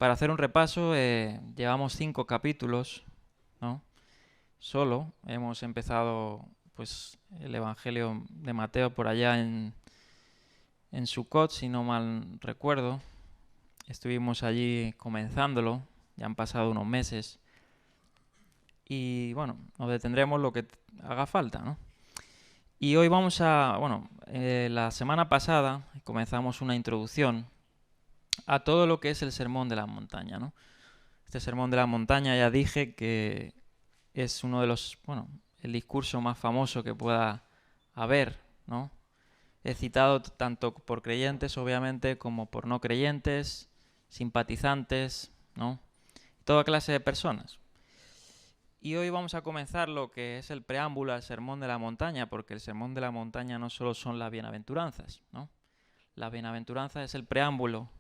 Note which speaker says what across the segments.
Speaker 1: para hacer un repaso, llevamos 5 capítulos, ¿no? Solo hemos empezado pues el Evangelio de Mateo por allá en Sukkot, si no mal recuerdo. Estuvimos allí comenzándolo, ya han pasado unos meses. Y bueno, nos detendremos lo que haga falta, ¿no? Y hoy la semana pasada comenzamos una introducción a todo lo que es el Sermón de la Montaña, ¿no? Este Sermón de la Montaña ya dije que es uno de el discurso más famoso que pueda haber, ¿no? Es citado tanto por creyentes, obviamente, como por no creyentes, simpatizantes, ¿no? Toda clase de personas. Y hoy vamos a comenzar lo que es el preámbulo al Sermón de la Montaña, porque el Sermón de la Montaña no solo son las bienaventuranzas, ¿no? La bienaventuranza es el preámbulo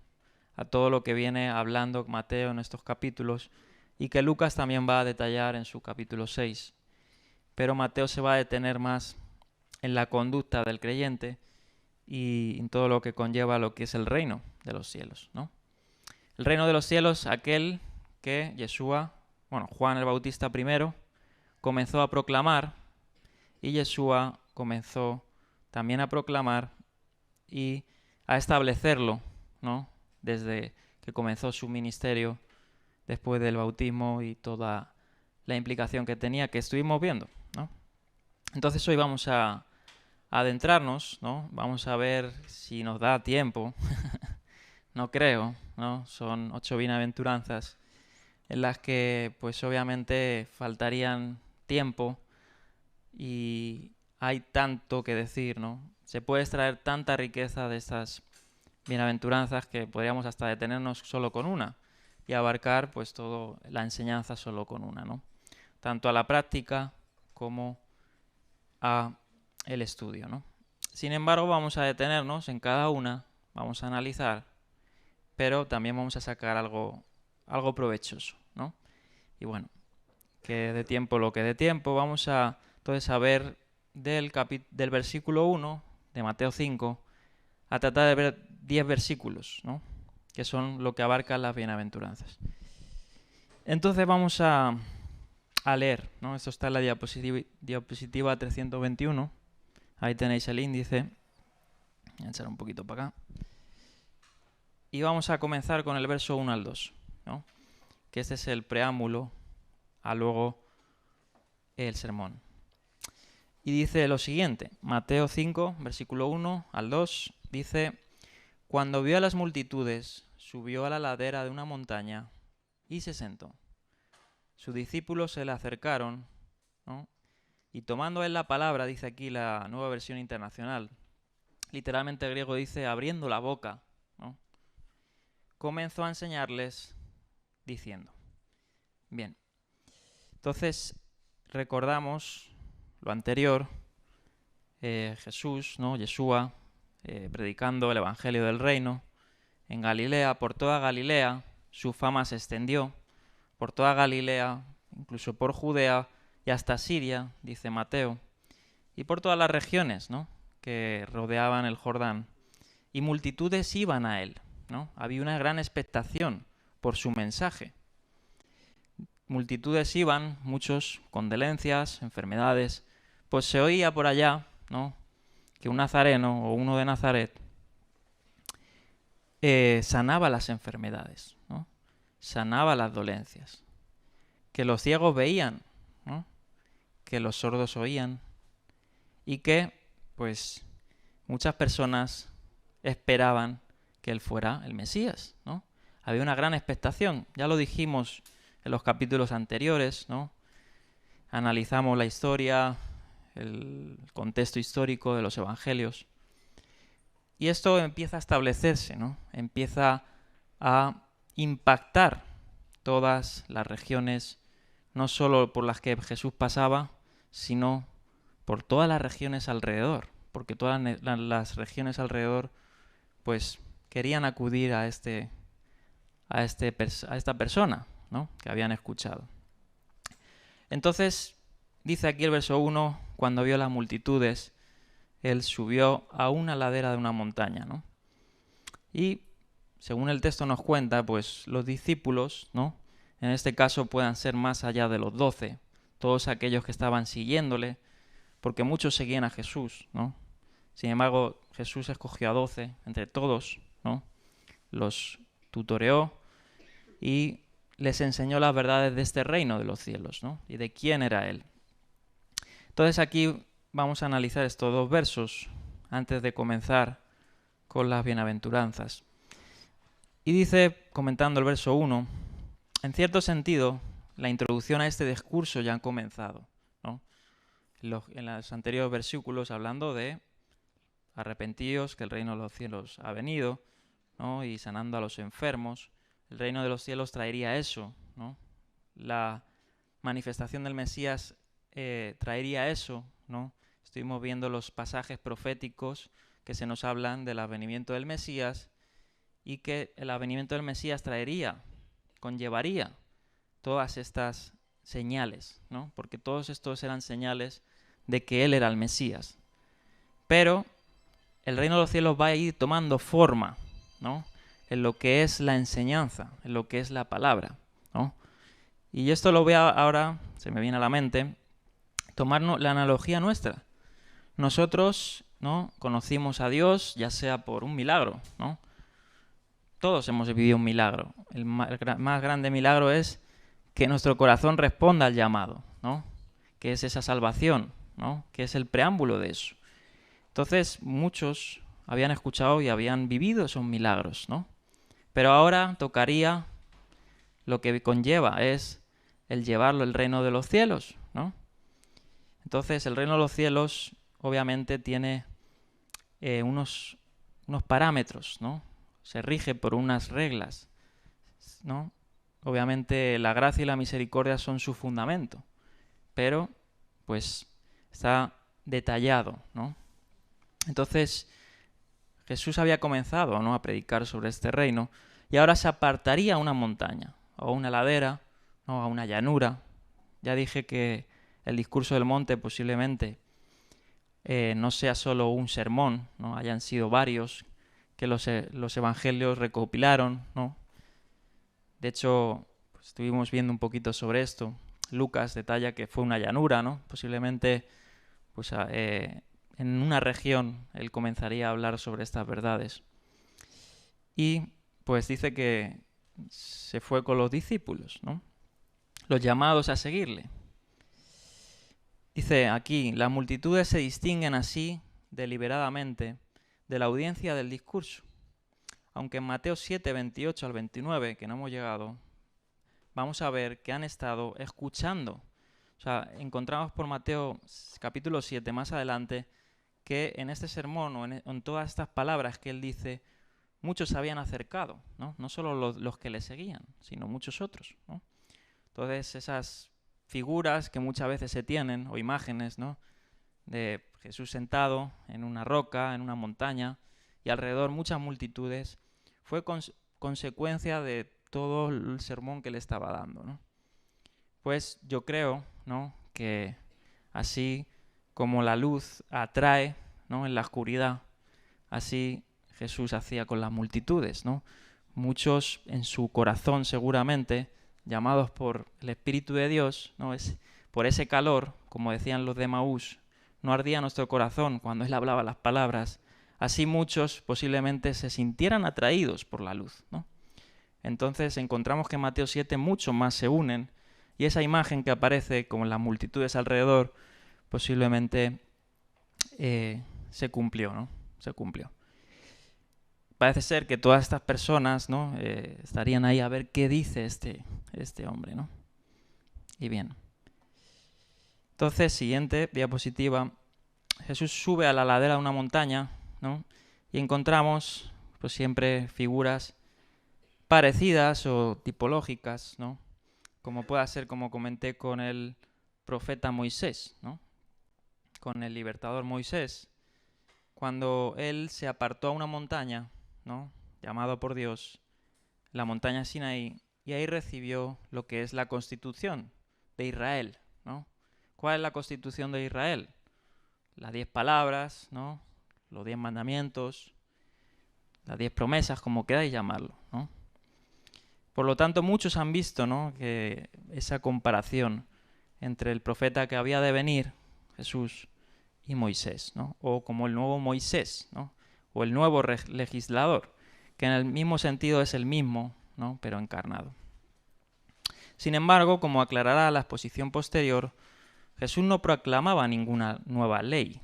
Speaker 1: a todo lo que viene hablando Mateo en estos capítulos y que Lucas también va a detallar en su capítulo 6. Pero Mateo se va a detener más en la conducta del creyente y en todo lo que conlleva lo que es el reino de los cielos, ¿no? El reino de los cielos, aquel que Juan el Bautista primero comenzó a proclamar y Yeshua comenzó también a proclamar y a establecerlo, ¿no? Desde que comenzó su ministerio después del bautismo y toda la implicación que tenía que estuvimos viendo, ¿no? Entonces hoy vamos a adentrarnos, ¿no? Vamos a ver si nos da tiempo. No creo, ¿no? Son 8 bienaventuranzas en las que pues obviamente faltarían tiempo y hay tanto que decir, ¿no? Se puede extraer tanta riqueza de estas bienaventuranzas que podríamos hasta detenernos solo con una y abarcar pues toda la enseñanza solo con una, ¿no? Tanto a la práctica como a el estudio, ¿no? Sin embargo, vamos a detenernos en cada una, vamos a analizar, pero también vamos a sacar algo provechoso, ¿no? Y bueno, que de tiempo lo que de tiempo, vamos a entonces a ver del versículo 1 de Mateo 5 a tratar de ver 10 versículos, ¿no? Que son lo que abarcan las bienaventuranzas. Entonces vamos a leer, ¿no? Esto está en la diapositiva 321. Ahí tenéis el índice. Voy a echar un poquito para acá. Y vamos a comenzar con el verso 1 al 2, ¿no? Que este es el preámbulo a luego el sermón. Y dice lo siguiente, Mateo 5, versículo 1 al 2, dice: Cuando vio a las multitudes, subió a la ladera de una montaña y se sentó. Sus discípulos se le acercaron, ¿no? Y tomando él la palabra, dice aquí la Nueva Versión Internacional, literalmente el griego dice abriendo la boca, ¿no? Comenzó a enseñarles diciendo. Bien, entonces recordamos lo anterior, Jesús, ¿no? Yeshua, predicando el Evangelio del Reino en Galilea, por toda Galilea, su fama se extendió, por toda Galilea, incluso por Judea y hasta Siria, dice Mateo, y por todas las regiones, ¿no? Que rodeaban el Jordán, y multitudes iban a él, ¿no? Había una gran expectación por su mensaje. Multitudes iban, muchos con dolencias, enfermedades, pues se oía por allá, ¿no? Que un nazareno o uno de Nazaret sanaba las enfermedades, ¿no? Sanaba las dolencias, que los ciegos veían, ¿no? Que los sordos oían y que, pues, muchas personas esperaban que él fuera el Mesías, ¿no? Había una gran expectación, ya lo dijimos en los capítulos anteriores, ¿no? Analizamos la historia, el contexto histórico de los evangelios. Y esto empieza a establecerse, ¿no? Empieza a impactar todas las regiones, no solo por las que Jesús pasaba, sino por todas las regiones alrededor, porque todas las regiones alrededor pues querían acudir a esta persona, ¿no? Que habían escuchado. Entonces, dice aquí el verso 1, cuando vio las multitudes, él subió a una ladera de una montaña, ¿no? Y según el texto nos cuenta, pues los discípulos, ¿no? En este caso puedan ser más allá de los 12, todos aquellos que estaban siguiéndole, porque muchos seguían a Jesús, ¿no? Sin embargo, Jesús escogió a 12 entre todos, ¿no? Los tutoreó y les enseñó las verdades de este reino de los cielos, ¿no? Y de quién era Él. Entonces aquí vamos a analizar estos dos versos antes de comenzar con las bienaventuranzas. Y dice, comentando el verso 1, en cierto sentido, la introducción a este discurso ya ha comenzado, ¿no? En los anteriores versículos hablando de arrepentíos, que el reino de los cielos ha venido, ¿no? Y sanando a los enfermos. El reino de los cielos traería eso, ¿no? La manifestación del Mesías traería eso, ¿no? Estuvimos viendo los pasajes proféticos que se nos hablan del advenimiento del Mesías y que el advenimiento del Mesías conllevaría todas estas señales, ¿no? Porque todos estos eran señales de que Él era el Mesías. Pero el reino de los cielos va a ir tomando forma, ¿no? En lo que es la enseñanza, en lo que es la palabra, ¿no? Y esto lo voy ahora, se me viene a la mente, tomar la analogía nuestra. Nosotros, ¿no? Conocimos a Dios, ya sea por un milagro, ¿no? Todos hemos vivido un milagro. El más grande milagro es que nuestro corazón responda al llamado, ¿no? Que es esa salvación, ¿no? Que es el preámbulo de eso. Entonces, muchos habían escuchado y habían vivido esos milagros, ¿no? Pero ahora tocaría lo que conlleva, es el llevarlo al reino de los cielos, ¿no? Entonces, el reino de los cielos obviamente tiene unos parámetros, ¿no? Se rige por unas reglas, ¿no? Obviamente la gracia y la misericordia son su fundamento, pero pues está detallado, ¿no? Entonces Jesús había comenzado, ¿no?, a predicar sobre este reino y ahora se apartaría a una montaña, o a una ladera, ¿no?, a una llanura. Ya dije que el discurso del monte posiblemente no sea solo un sermón, ¿no? Hayan sido varios que los evangelios recopilaron, ¿no? De hecho, pues, estuvimos viendo un poquito sobre esto. Lucas detalla que fue una llanura, ¿no? Posiblemente pues, en una región él comenzaría a hablar sobre estas verdades. Y pues dice que se fue con los discípulos, ¿no? Los llamados a seguirle. Dice aquí, las multitudes se distinguen así deliberadamente de la audiencia del discurso. Aunque en Mateo 7, 28 al 29, que no hemos llegado, vamos a ver que han estado escuchando. O sea, encontramos por Mateo capítulo 7 más adelante que en este sermón o en todas estas palabras que él dice, muchos se habían acercado, ¿no? No solo los que le seguían, sino muchos otros, ¿no? Entonces esas figuras que muchas veces se tienen, o imágenes, ¿no?, de Jesús sentado en una roca, en una montaña, y alrededor muchas multitudes, fue consecuencia de todo el sermón que le estaba dando, ¿no? Pues yo creo, ¿no?, que así como la luz atrae, ¿no?, en la oscuridad, así Jesús hacía con las multitudes, ¿no? Muchos en su corazón seguramente, llamados por el Espíritu de Dios, ¿no?, por ese calor, como decían los de Emaús, no ardía nuestro corazón cuando Él hablaba las palabras. Así muchos posiblemente se sintieran atraídos por la luz, ¿no? Entonces encontramos que en Mateo 7 muchos más se unen y esa imagen que aparece como las multitudes alrededor posiblemente se cumplió, ¿no? Se cumplió. Parece ser que todas estas personas, ¿no?, estarían ahí a ver qué dice este hombre, ¿no? Y bien. Entonces, siguiente diapositiva. Jesús sube a la ladera de una montaña, ¿no?, y encontramos pues siempre figuras parecidas o tipológicas, ¿no?, como pueda ser, como comenté, con el profeta Moisés, ¿no?, con el libertador Moisés, cuando él se apartó a una montaña, ¿no?, llamado por Dios, la montaña Sinaí, y ahí recibió lo que es la constitución de Israel, ¿no? ¿Cuál es la constitución de Israel? Las 10 palabras, ¿no?, los 10 mandamientos, las 10 promesas, como queráis llamarlo, ¿no? Por lo tanto, muchos han visto, ¿no?, que esa comparación entre el profeta que había de venir, Jesús, y Moisés, ¿no?, o como el nuevo Moisés, ¿no?, o el nuevo legislador, que en el mismo sentido es el mismo, ¿no?, pero encarnado. Sin embargo, como aclarará la exposición posterior, Jesús no proclamaba ninguna nueva ley,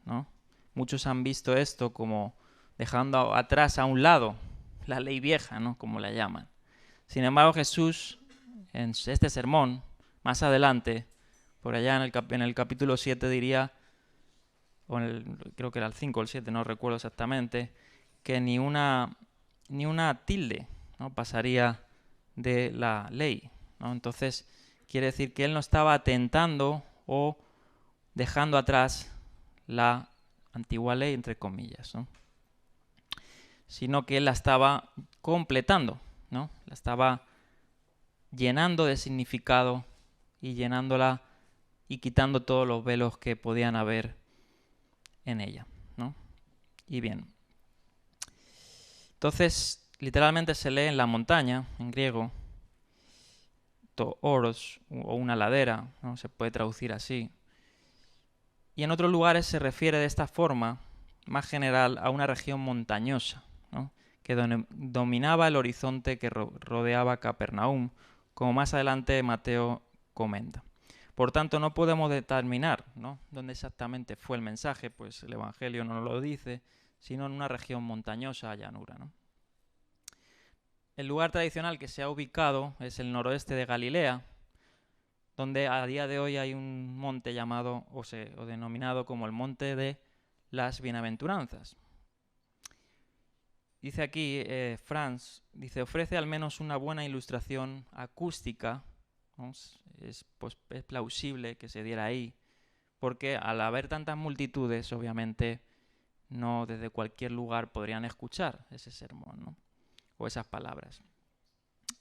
Speaker 1: ¿no? Muchos han visto esto como dejando atrás a un lado la ley vieja, ¿no?, como la llaman. Sin embargo, Jesús, en este sermón, más adelante, por allá en el capítulo 7 diría, creo que era el 5 o el 7, no recuerdo exactamente, que ni una tilde, ¿no?, pasaría de la ley, ¿no? Entonces, quiere decir que él no estaba atentando o dejando atrás la antigua ley, entre comillas, ¿no?, sino que él la estaba completando, ¿no?, la estaba llenando de significado y llenándola y quitando todos los velos que podían haber en ella, ¿no? Y bien, entonces literalmente se lee en la montaña, en griego, to oros, o una ladera, ¿no?, se puede traducir así. Y en otros lugares se refiere de esta forma, más general, a una región montañosa, ¿no?, que dominaba el horizonte que rodeaba Capernaum, como más adelante Mateo comenta. Por tanto, no podemos determinar, ¿no?, dónde exactamente fue el mensaje, pues el Evangelio no lo dice, sino en una región montañosa, llanura, ¿no? El lugar tradicional que se ha ubicado es el noroeste de Galilea, donde a día de hoy hay un monte llamado o denominado como el Monte de las Bienaventuranzas. Dice aquí, Franz, dice, ofrece al menos una buena ilustración acústica, ¿no? Es plausible que se diera ahí, porque al haber tantas multitudes, obviamente, no desde cualquier lugar podrían escuchar ese sermón, ¿no?, o esas palabras.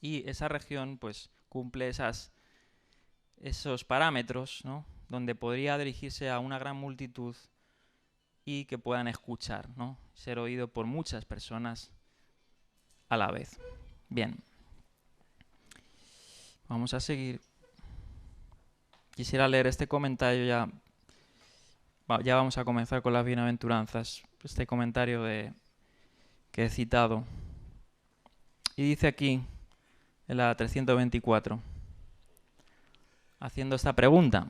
Speaker 1: Y esa región, pues, cumple esos parámetros, ¿no?, donde podría dirigirse a una gran multitud y que puedan escuchar, ¿no?, ser oído por muchas personas a la vez. Bien, vamos a seguir. Quisiera leer este comentario ya. Ya vamos a comenzar con las bienaventuranzas. Este comentario que he citado. Y dice aquí, en la 324, haciendo esta pregunta: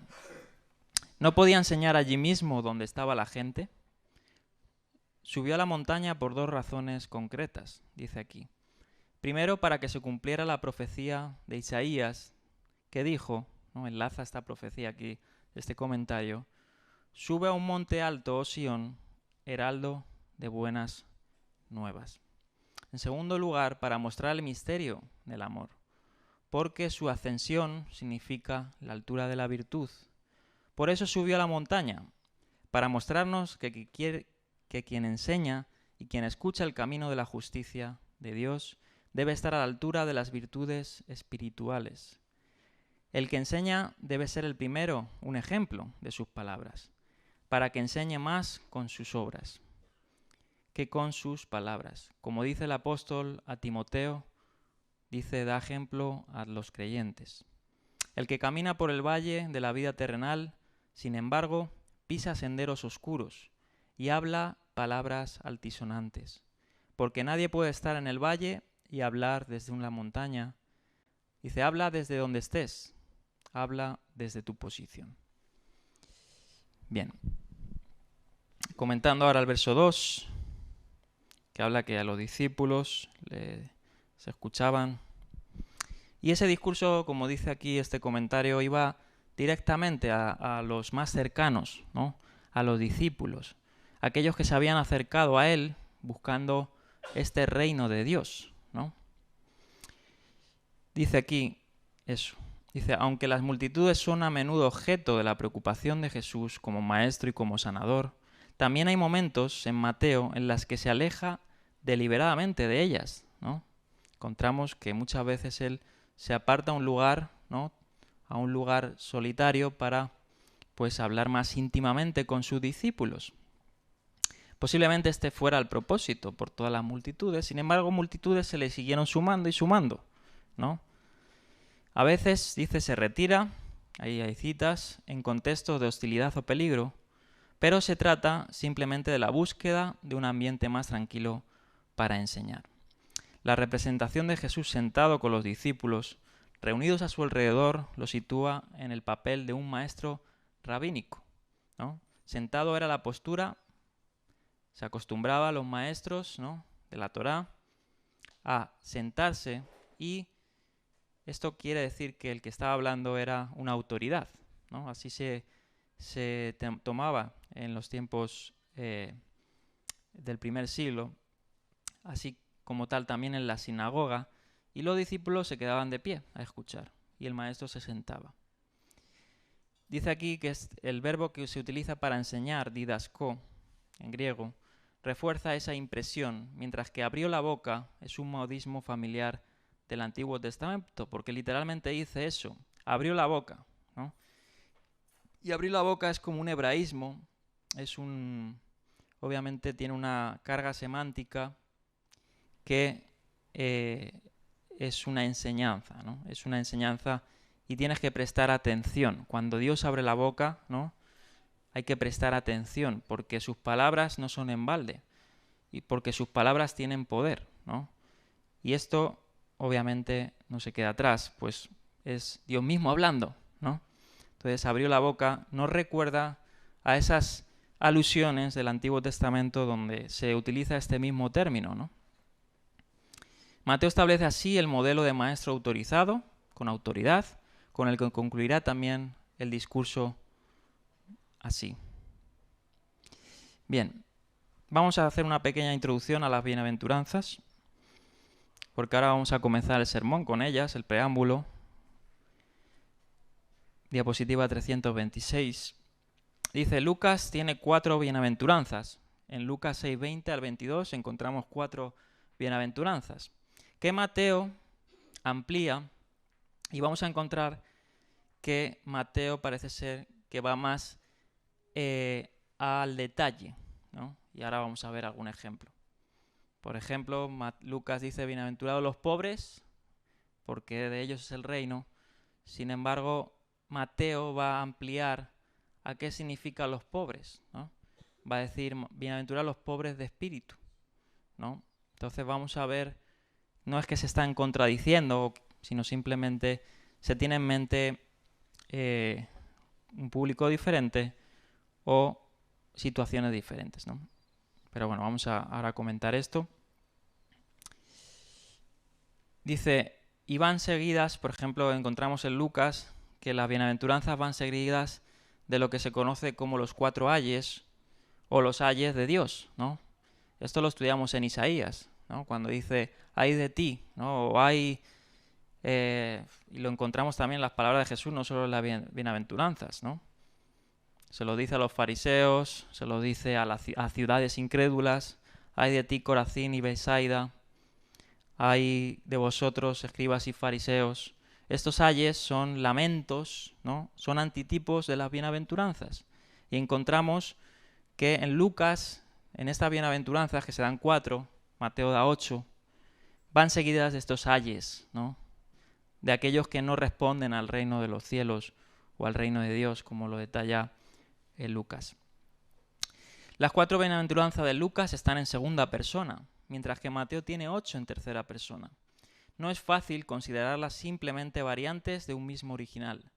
Speaker 1: ¿no podía enseñar allí mismo donde estaba la gente? Subió a la montaña por dos razones concretas, dice aquí. Primero, para que se cumpliera la profecía de Isaías, que dijo, ¿no?, enlaza esta profecía aquí, este comentario: sube a un monte alto, oh Sión, heraldo de buenas nuevas. En segundo lugar, para mostrar el misterio del amor, porque su ascensión significa la altura de la virtud. Por eso subió a la montaña, para mostrarnos que quien enseña y quien escucha el camino de la justicia de Dios debe estar a la altura de las virtudes espirituales. El que enseña debe ser el primero, un ejemplo de sus palabras, para que enseñe más con sus obras que con sus palabras. Como dice el apóstol a Timoteo, dice, da ejemplo a los creyentes. El que camina por el valle de la vida terrenal, sin embargo, pisa senderos oscuros y habla palabras altisonantes, porque nadie puede estar en el valle y hablar desde una montaña. Dice, habla desde donde estés, habla desde tu posición. Bien, comentando ahora el verso 2, que habla que a los discípulos se escuchaban. Y ese discurso, como dice aquí este comentario, iba directamente a los más cercanos, ¿no?, a los discípulos, aquellos que se habían acercado a él buscando este reino de Dios, ¿no? Dice aquí eso. Dice, aunque las multitudes son a menudo objeto de la preocupación de Jesús como maestro y como sanador, también hay momentos en Mateo en las que se aleja deliberadamente de ellas, ¿no? Encontramos que muchas veces él se aparta a un lugar, ¿no?, a un lugar solitario para, pues, hablar más íntimamente con sus discípulos. Posiblemente este fuera el propósito por todas las multitudes, sin embargo, multitudes se le siguieron sumando y sumando, ¿no? A veces, dice, se retira, ahí hay citas, en contextos de hostilidad o peligro, pero se trata simplemente de la búsqueda de un ambiente más tranquilo para enseñar. La representación de Jesús sentado con los discípulos, reunidos a su alrededor, lo sitúa en el papel de un maestro rabínico, ¿no? Sentado era la postura, se acostumbraba a los maestros, ¿no?, de la Torá a sentarse, y esto quiere decir que el que estaba hablando era una autoridad, ¿no? Así se tomaba en los tiempos del primer siglo, así como tal también en la sinagoga, y los discípulos se quedaban de pie a escuchar, y el maestro se sentaba. Dice aquí que el verbo que se utiliza para enseñar, didaskó, en griego, refuerza esa impresión, mientras que abrió la boca es un modismo familiar del Antiguo Testamento, porque literalmente dice eso, abrió la boca, ¿no? Y abrir la boca es como un hebraísmo, obviamente tiene una carga semántica que es una enseñanza, ¿no? Es una enseñanza y tienes que prestar atención. Cuando Dios abre la boca, ¿no?, hay que prestar atención, porque sus palabras no son en balde, y porque sus palabras tienen poder, ¿no? Y esto, obviamente, no se queda atrás, pues es Dios mismo hablando, ¿no? Entonces abrió la boca, nos recuerda a esas alusiones del Antiguo Testamento donde se utiliza este mismo término, ¿no? Mateo establece así el modelo de maestro autorizado, con autoridad, con el que concluirá también el discurso así. Bien, vamos a hacer una pequeña introducción a las bienaventuranzas, porque ahora vamos a comenzar el sermón con ellas, el preámbulo. Diapositiva 326. Dice, Lucas tiene 4 bienaventuranzas. En Lucas 6:20 al 22 encontramos 4 bienaventuranzas, que Mateo amplía, y vamos a encontrar que Mateo parece ser que va más al detalle, ¿no? Y ahora vamos a ver algún ejemplo. Por ejemplo, Lucas dice, bienaventurados los pobres, porque de ellos es el reino. Sin embargo, Mateo va a ampliar a qué significan los pobres, ¿no? Va a decir, bienaventurados los pobres de espíritu, ¿no? Entonces vamos a ver, no es que se están contradiciendo, sino simplemente se tiene en mente un público diferente o situaciones diferentes, ¿no? Pero bueno, vamos ahora a comentar esto. Dice, y van seguidas, por ejemplo, encontramos en Lucas que las bienaventuranzas van seguidas de lo que se conoce como los 4 ayes o los ayes de Dios, ¿no? Esto lo estudiamos en Isaías, ¿no? Cuando dice, ay de ti, ¿no? O ay, y lo encontramos también en las palabras de Jesús, no solo en las bienaventuranzas, ¿no? Se lo dice a los fariseos, se lo dice a ciudades incrédulas, ay de ti, Corazín y Betsaida, ay de vosotros, escribas y fariseos. Estos ayes son lamentos, ¿no? Son antitipos de las bienaventuranzas. Y encontramos que en Lucas, en estas bienaventuranzas, que se dan 4, Mateo da 8, van seguidas de estos ayes, ¿no? De aquellos que no responden al reino de los cielos o al reino de Dios, como lo detalla en Lucas. Las 4 bienaventuranzas de Lucas están en segunda persona, mientras que Mateo tiene 8 en tercera persona. No es fácil considerarlas simplemente variantes de un mismo original.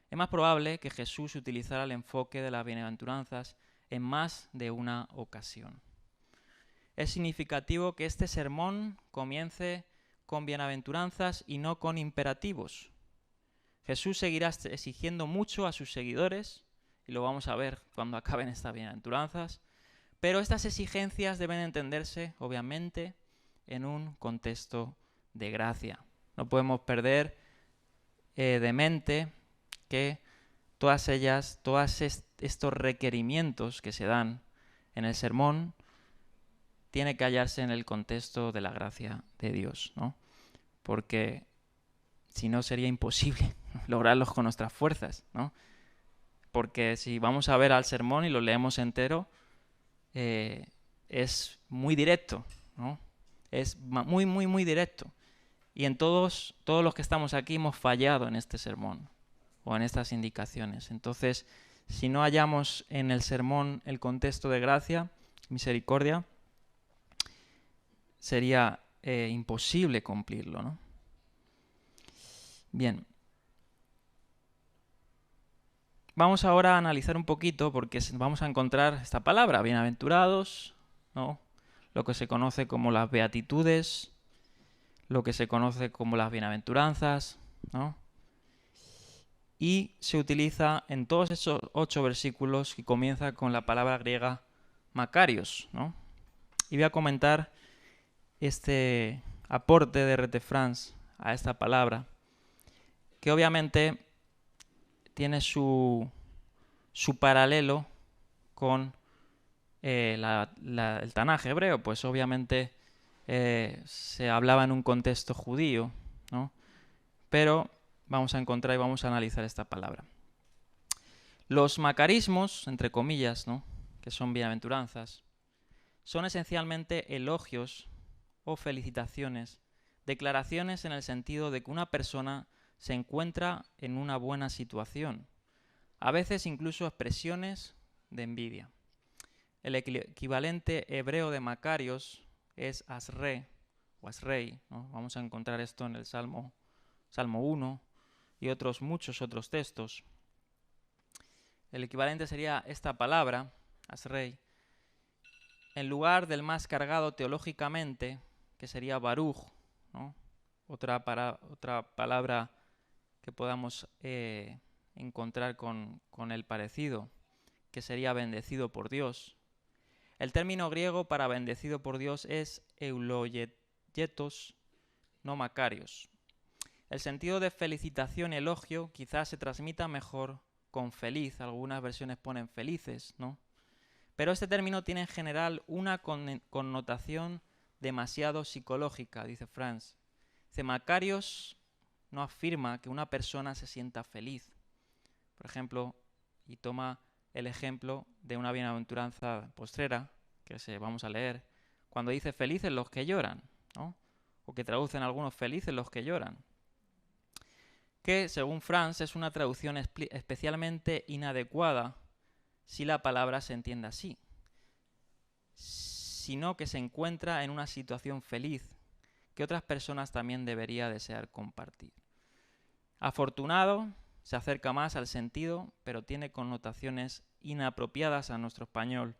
Speaker 1: Es más probable que Jesús utilizara el enfoque de las bienaventuranzas en más de una ocasión. Es significativo que este sermón comience con bienaventuranzas y no con imperativos. Jesús seguirá exigiendo mucho a sus seguidores, y lo vamos a ver cuando acaben estas bienaventuranzas, pero estas exigencias deben entenderse, obviamente, en un contexto de gracia. No podemos perder de mente que todos estos requerimientos que se dan en el sermón tiene que hallarse en el contexto de la gracia de Dios, ¿no? Porque si no sería imposible lograrlos con nuestras fuerzas, ¿no? Porque si vamos a ver al sermón y lo leemos entero, es muy directo, ¿no? Es muy, muy, muy directo. Y en todos los que estamos aquí hemos fallado en este sermón o en estas indicaciones. Entonces, si no hallamos en el sermón el contexto de gracia, misericordia, sería imposible cumplirlo, ¿no? Bien. Vamos ahora a analizar un poquito porque vamos a encontrar esta palabra, bienaventurados, ¿no? Lo que se conoce como las beatitudes, lo que se conoce como las bienaventuranzas, ¿no? Y se utiliza en todos esos 8 versículos que comienza con la palabra griega Makarios, ¿no? Y voy a comentar este aporte de R.T. France a esta palabra, que obviamente tiene su paralelo con el Tanaj hebreo, pues obviamente se hablaba en un contexto judío, ¿no? Pero vamos a encontrar y vamos a analizar esta palabra. Los macarismos, entre comillas, ¿no?, que son bienaventuranzas, son esencialmente elogios o felicitaciones, declaraciones en el sentido de que una persona se encuentra en una buena situación, a veces incluso expresiones de envidia. El equivalente hebreo de Macarios es Asre o Asrei, ¿no? Vamos a encontrar esto en el Salmo 1 y muchos otros textos. El equivalente sería esta palabra, Asrei, en lugar del más cargado teológicamente, que sería Baruch, ¿no? Otra palabra que podamos encontrar con el parecido, que sería bendecido por Dios. El término griego para bendecido por Dios es eulogetos, no Macarios. El sentido de felicitación y elogio quizás se transmita mejor con feliz. Algunas versiones ponen felices, ¿no? Pero este término tiene en general una connotación demasiado psicológica, dice France. Dice, Macarios no afirma que una persona se sienta feliz. Por ejemplo, y toma el ejemplo de una bienaventuranza postrera, que vamos a leer, cuando dice felices los que lloran, ¿no? O que traducen algunos felices los que lloran. Que, según France, es una traducción especialmente inadecuada si la palabra se entiende así, sino que se encuentra en una situación feliz que otras personas también debería desear compartir. Afortunado se acerca más al sentido, pero tiene connotaciones inapropiadas a nuestro español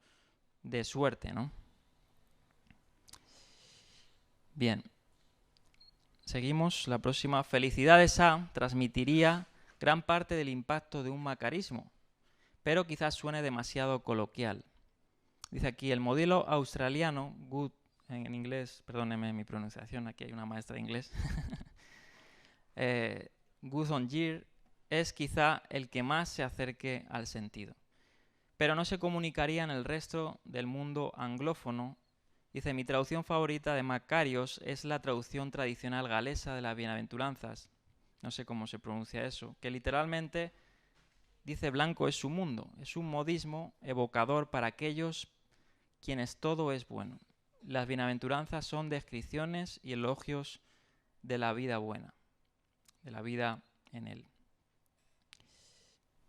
Speaker 1: de suerte, ¿no? Bien. Seguimos. La próxima. Felicidades a transmitiría gran parte del impacto de un macarismo, pero quizás suene demasiado coloquial. Dice aquí, el modelo australiano, good, en inglés, perdóneme mi pronunciación, aquí hay una maestra de inglés, good on year, es quizá el que más se acerque al sentido, pero no se comunicaría en el resto del mundo anglófono. Dice, mi traducción favorita de Macarios es la traducción tradicional galesa de las bienaventuranzas, no sé cómo se pronuncia eso, que literalmente dice blanco es su mundo, es un modismo evocador para aquellos quienes todo es bueno. Las bienaventuranzas son descripciones y elogios de la vida buena, de la vida en él.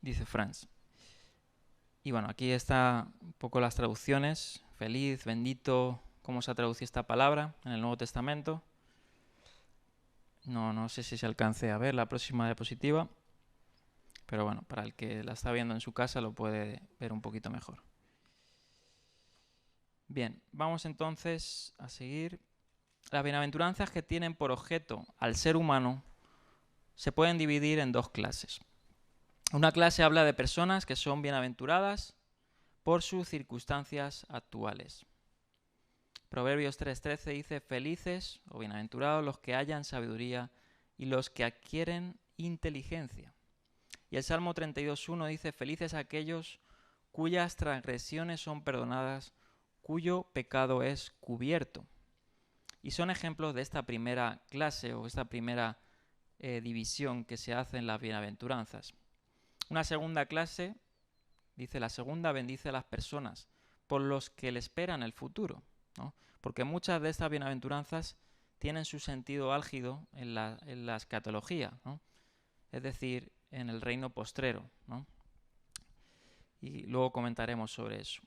Speaker 1: Dice France. Y bueno, aquí está un poco las traducciones. Feliz, bendito, cómo se ha traducido esta palabra en el Nuevo Testamento. No sé si se alcance a ver la próxima diapositiva, pero bueno, para el que la está viendo en su casa lo puede ver un poquito mejor. Bien, vamos entonces a seguir. Las bienaventuranzas que tienen por objeto al ser humano se pueden dividir en dos clases. Una clase habla de personas que son bienaventuradas por sus circunstancias actuales. Proverbios 3:13 dice, felices o bienaventurados los que hallan sabiduría y los que adquieren inteligencia. Y el Salmo 32:1 dice, felices aquellos cuyas transgresiones son perdonadas, cuyo pecado es cubierto. Y son ejemplos de esta primera clase o esta primera división que se hace en las bienaventuranzas. Una segunda clase dice, la segunda bendice a las personas por los que le esperan el futuro, ¿no? Porque muchas de estas bienaventuranzas tienen su sentido álgido en la escatología, ¿no? Es decir, en el reino postrero, ¿no? Y luego comentaremos sobre eso.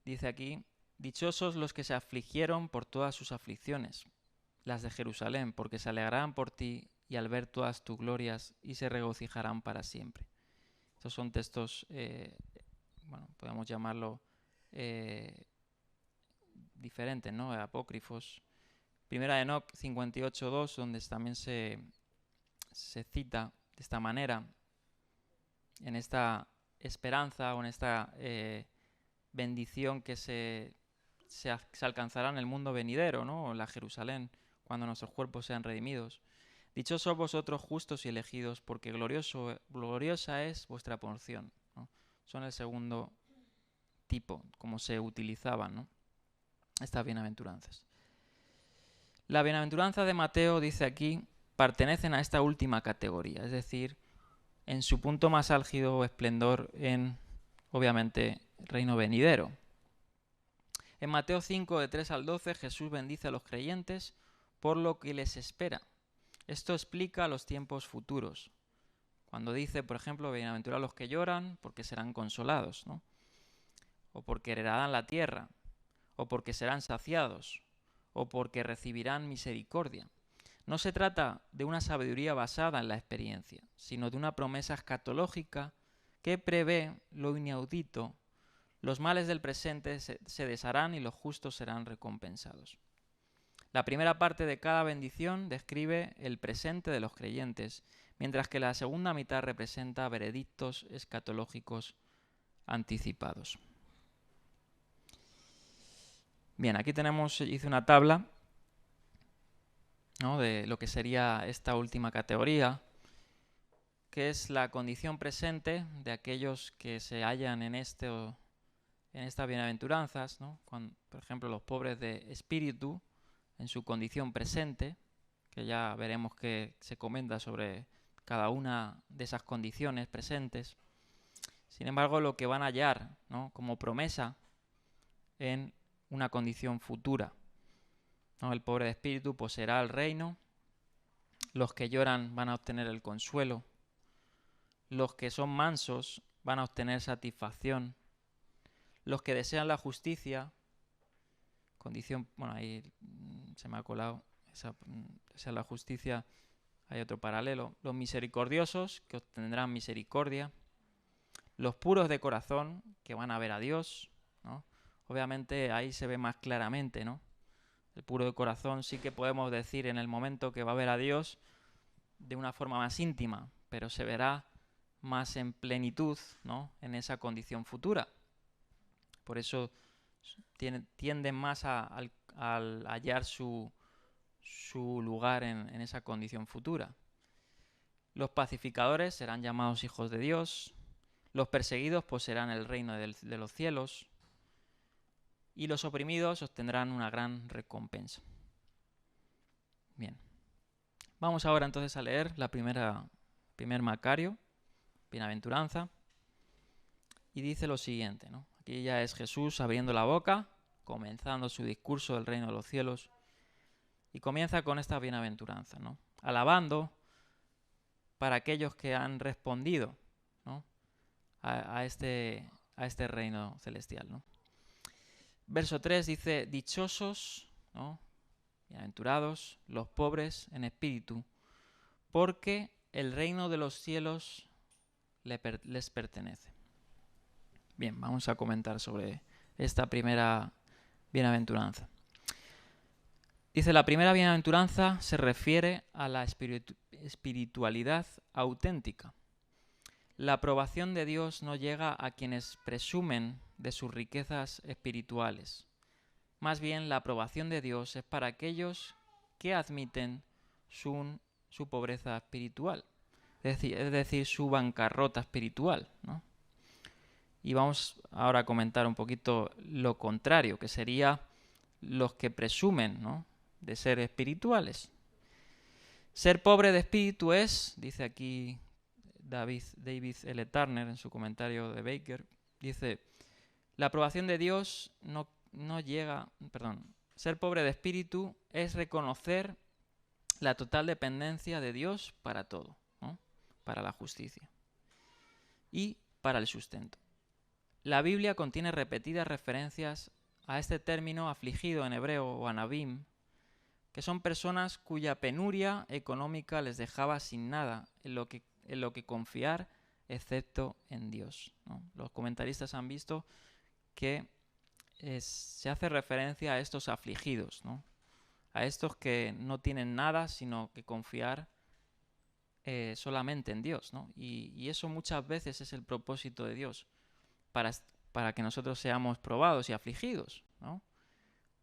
Speaker 1: Dice aquí: dichosos los que se afligieron por todas sus aflicciones, las de Jerusalén, porque se alegrarán por ti y al ver todas tus glorias y se regocijarán para siempre. Estos son textos, podemos llamarlo diferentes, ¿no? Apócrifos. Primera de Enoc 58.2, donde también se cita de esta manera, en esta esperanza o en esta bendición que se alcanzará en el mundo venidero, ¿no? En la Jerusalén, cuando nuestros cuerpos sean redimidos. Dichosos vosotros justos y elegidos, porque gloriosa es vuestra porción, ¿no? Son el segundo tipo, como se utilizaban, ¿no? Estas bienaventuranzas. La bienaventuranza de Mateo, dice aquí, pertenecen a esta última categoría, es decir, en su punto más álgido o esplendor en, obviamente, reino venidero. En Mateo 5, de 3 al 12, Jesús bendice a los creyentes por lo que les espera. Esto explica los tiempos futuros. Cuando dice, por ejemplo, bienaventurados los que lloran, porque serán consolados, ¿no? O porque heredarán la tierra, o porque serán saciados, o porque recibirán misericordia. No se trata de una sabiduría basada en la experiencia, sino de una promesa escatológica que prevé lo inaudito. Los males del presente se desharán y los justos serán recompensados. La primera parte de cada bendición describe el presente de los creyentes, mientras que la segunda mitad representa veredictos escatológicos anticipados. Bien, aquí hice una tabla, ¿no?, de lo que sería esta última categoría, que es la condición presente de aquellos que se hallan en estas bienaventuranzas, ¿no? Por ejemplo, los pobres de espíritu, en su condición presente, que ya veremos que se comenta sobre cada una de esas condiciones presentes. Sin embargo, lo que van a hallar, ¿no?, como promesa en una condición futura, ¿no? El pobre de espíritu poseerá el reino, los que lloran van a obtener el consuelo, los que son mansos van a obtener satisfacción, los que desean la justicia, condición, ahí se me ha colado, esa la justicia, hay otro paralelo, los misericordiosos que obtendrán misericordia, los puros de corazón que van a ver a Dios, ¿no? Obviamente ahí se ve más claramente, ¿no? El puro de corazón sí que podemos decir en el momento que va a ver a Dios de una forma más íntima, pero se verá más en plenitud, ¿no?, en esa condición futura. Por eso tienden más al hallar su lugar en esa condición futura. Los pacificadores serán llamados hijos de Dios, los perseguidos poseerán el reino de los cielos y los oprimidos obtendrán una gran recompensa. Bien, vamos ahora entonces a leer la primer Macario, bienaventuranza, y dice lo siguiente, ¿no? Aquí ya es Jesús abriendo la boca, comenzando su discurso del reino de los cielos, y comienza con esta bienaventuranza, ¿no?, alabando para aquellos que han respondido, ¿no?, a este reino celestial, ¿no? Verso 3 dice: dichosos, ¿no?, bienaventurados los pobres en espíritu, porque el reino de los cielos les pertenece. Bien, vamos a comentar sobre esta primera bienaventuranza. Dice: la primera bienaventuranza se refiere a la espiritualidad auténtica. La aprobación de Dios no llega a quienes presumen de sus riquezas espirituales. Más bien, la aprobación de Dios es para aquellos que admiten su pobreza espiritual, es decir, su bancarrota espiritual, ¿no? Y vamos ahora a comentar un poquito lo contrario, que sería los que presumen, ¿no?, de ser espirituales. Ser pobre de espíritu es, dice aquí David L. Turner en su comentario de Baker, dice: La aprobación de Dios no llega, ser pobre de espíritu es reconocer la total dependencia de Dios para todo, ¿no? Para la justicia y para el sustento. La Biblia contiene repetidas referencias a este término afligido en hebreo o anabim, que son personas cuya penuria económica les dejaba sin nada en lo que confiar excepto en Dios, ¿no? Los comentaristas han visto que se hace referencia a estos afligidos, ¿no? A estos que no tienen nada sino que confiar solamente en Dios, ¿no? Y eso muchas veces es el propósito de Dios, para que nosotros seamos probados y afligidos, ¿no?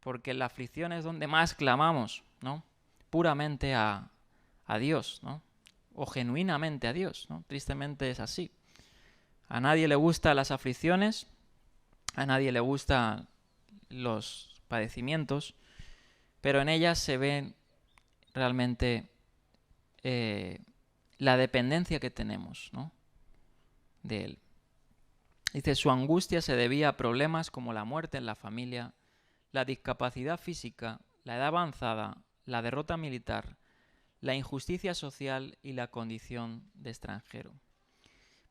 Speaker 1: Porque la aflicción es donde más clamamos, ¿no? Puramente a Dios, ¿no? O genuinamente a Dios, ¿no? Tristemente es así. A nadie le gustan las aflicciones, a nadie le gustan los padecimientos, pero en ellas se ve realmente la dependencia que tenemos, ¿no? De Él. Dice, su angustia se debía a problemas como la muerte en la familia, la discapacidad física, la edad avanzada, la derrota militar, la injusticia social y la condición de extranjero.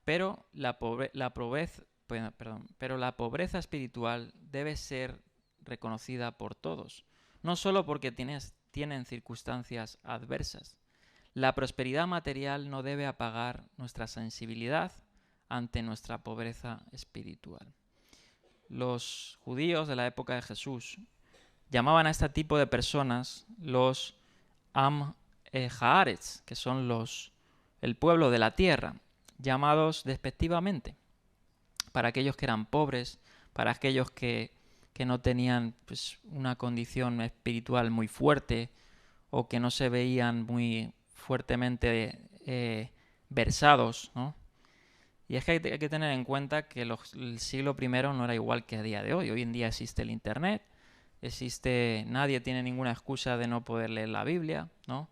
Speaker 1: Pero la pobreza espiritual debe ser reconocida por todos, no solo porque tienen circunstancias adversas. La prosperidad material no debe apagar nuestra sensibilidad ante nuestra pobreza espiritual. Los judíos de la época de Jesús llamaban a este tipo de personas los Haaretz, que son el pueblo de la tierra, llamados despectivamente, para aquellos que eran pobres, para aquellos que no tenían pues, una condición espiritual muy fuerte o que no se veían muy fuertemente versados, ¿no? Y es que hay que tener en cuenta que el siglo I no era igual que a día de hoy. Hoy en día existe el Internet, nadie tiene ninguna excusa de no poder leer la Biblia, ¿no?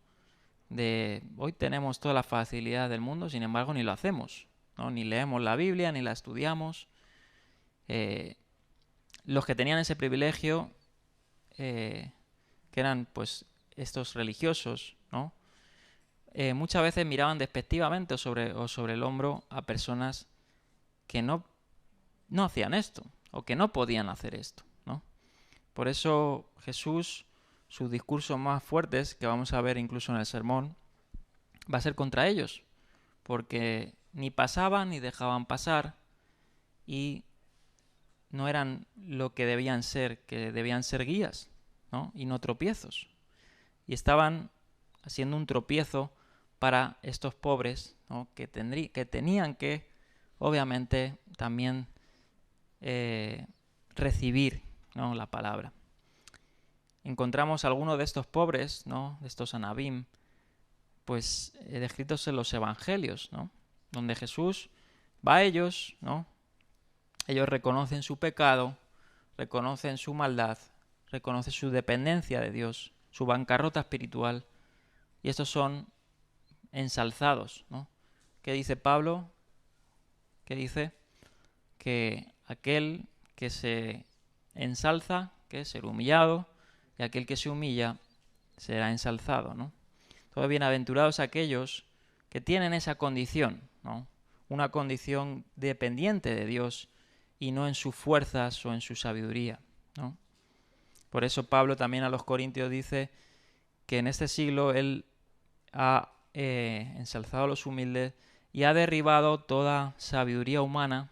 Speaker 1: Hoy tenemos toda la facilidad del mundo, sin embargo ni lo hacemos, ¿no? Ni leemos la Biblia, ni la estudiamos. Los que tenían ese privilegio, que eran pues estos religiosos, ¿no? Muchas veces miraban despectivamente o sobre el hombro a personas que no hacían esto o que no podían hacer esto, ¿no? Por eso Jesús, sus discursos más fuertes, que vamos a ver incluso en el sermón, va a ser contra ellos, porque ni pasaban ni dejaban pasar y no eran lo que debían ser guías, ¿no? Y no tropiezos. Y estaban haciendo un tropiezo para estos pobres, ¿no? que tenían que, obviamente, también recibir, ¿no? la palabra. Encontramos algunos de estos pobres, ¿no? de estos anabim, pues descritos en los evangelios, ¿no? donde Jesús va a ellos, ¿no? Ellos reconocen su pecado, reconocen su maldad, reconocen su dependencia de Dios, su bancarrota espiritual, y estos son ensalzados, ¿no? ¿Qué dice Pablo? Que dice que aquel que se ensalza, que es ser humillado, y aquel que se humilla será ensalzado, ¿no? Todos bienaventurados aquellos que tienen esa condición, ¿no? Una condición dependiente de Dios y no en sus fuerzas o en su sabiduría, ¿no? Por eso Pablo también a los Corintios dice que en este siglo él ha ensalzado a los humildes y ha derribado toda sabiduría humana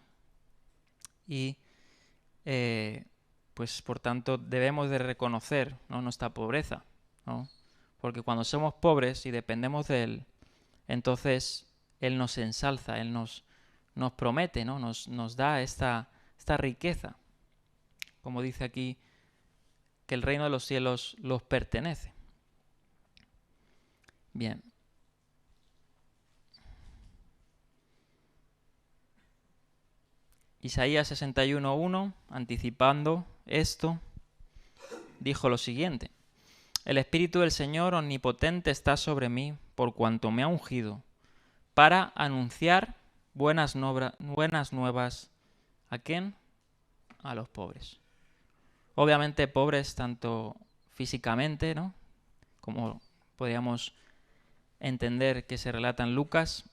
Speaker 1: y pues por tanto debemos de reconocer, ¿no? nuestra pobreza, ¿no? Porque cuando somos pobres y dependemos de Él, entonces Él nos ensalza, Él nos promete, ¿no? nos da esta riqueza, como dice aquí, que el reino de los cielos los pertenece. Bien. Isaías 61:1, anticipando esto, dijo lo siguiente: El Espíritu del Señor Omnipotente está sobre mí, por cuanto me ha ungido, para anunciar buenas nuevas. ¿A quién? a los pobres. Obviamente pobres tanto físicamente, ¿no?, como podríamos entender que se relata en Lucas,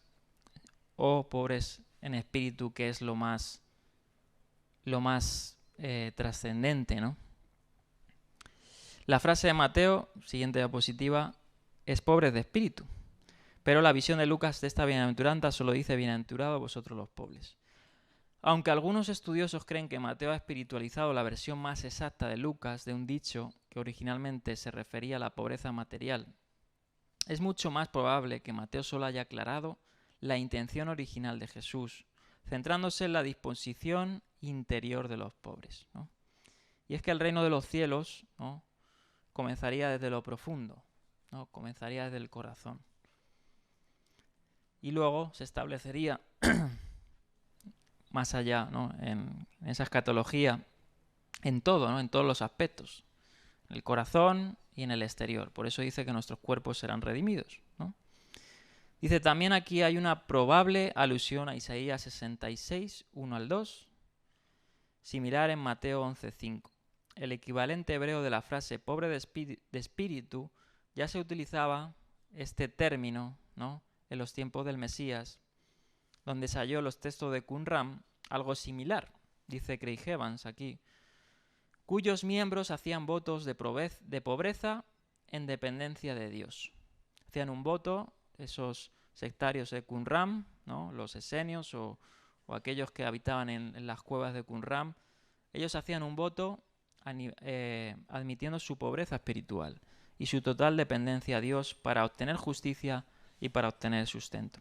Speaker 1: o pobres en espíritu, que es lo más trascendente, ¿no? La frase de Mateo, siguiente diapositiva, es pobres de espíritu, pero la visión de Lucas de esta bienaventuranza solo dice: bienaventurados vosotros los pobres. Aunque algunos estudiosos creen que Mateo ha espiritualizado la versión más exacta de Lucas de un dicho que originalmente se refería a la pobreza material, es mucho más probable que Mateo solo haya aclarado la intención original de Jesús, centrándose en la disposición interior de los pobres, ¿no? Y es que el reino de los cielos, ¿no?, comenzaría desde lo profundo, ¿no?, comenzaría desde el corazón. Y luego se establecería más allá, ¿no?, en esa escatología, en todo, ¿no?, en todos los aspectos, en el corazón y en el exterior. Por eso dice que nuestros cuerpos serán redimidos, ¿no? Dice también aquí hay una probable alusión a Isaías 66, 1 al 2, similar en Mateo 11, 5. El equivalente hebreo de la frase pobre de espíritu ya se utilizaba este término, ¿no?, en los tiempos del Mesías, donde se halló los textos de Qumran, algo similar, dice Craig Evans aquí, cuyos miembros hacían votos de pobreza en dependencia de Dios. Hacían un voto, esos sectarios de Qumran, ¿no?, los esenios o aquellos que habitaban en las cuevas de Qumran, ellos hacían un voto admitiendo su pobreza espiritual y su total dependencia a Dios para obtener justicia y para obtener sustento.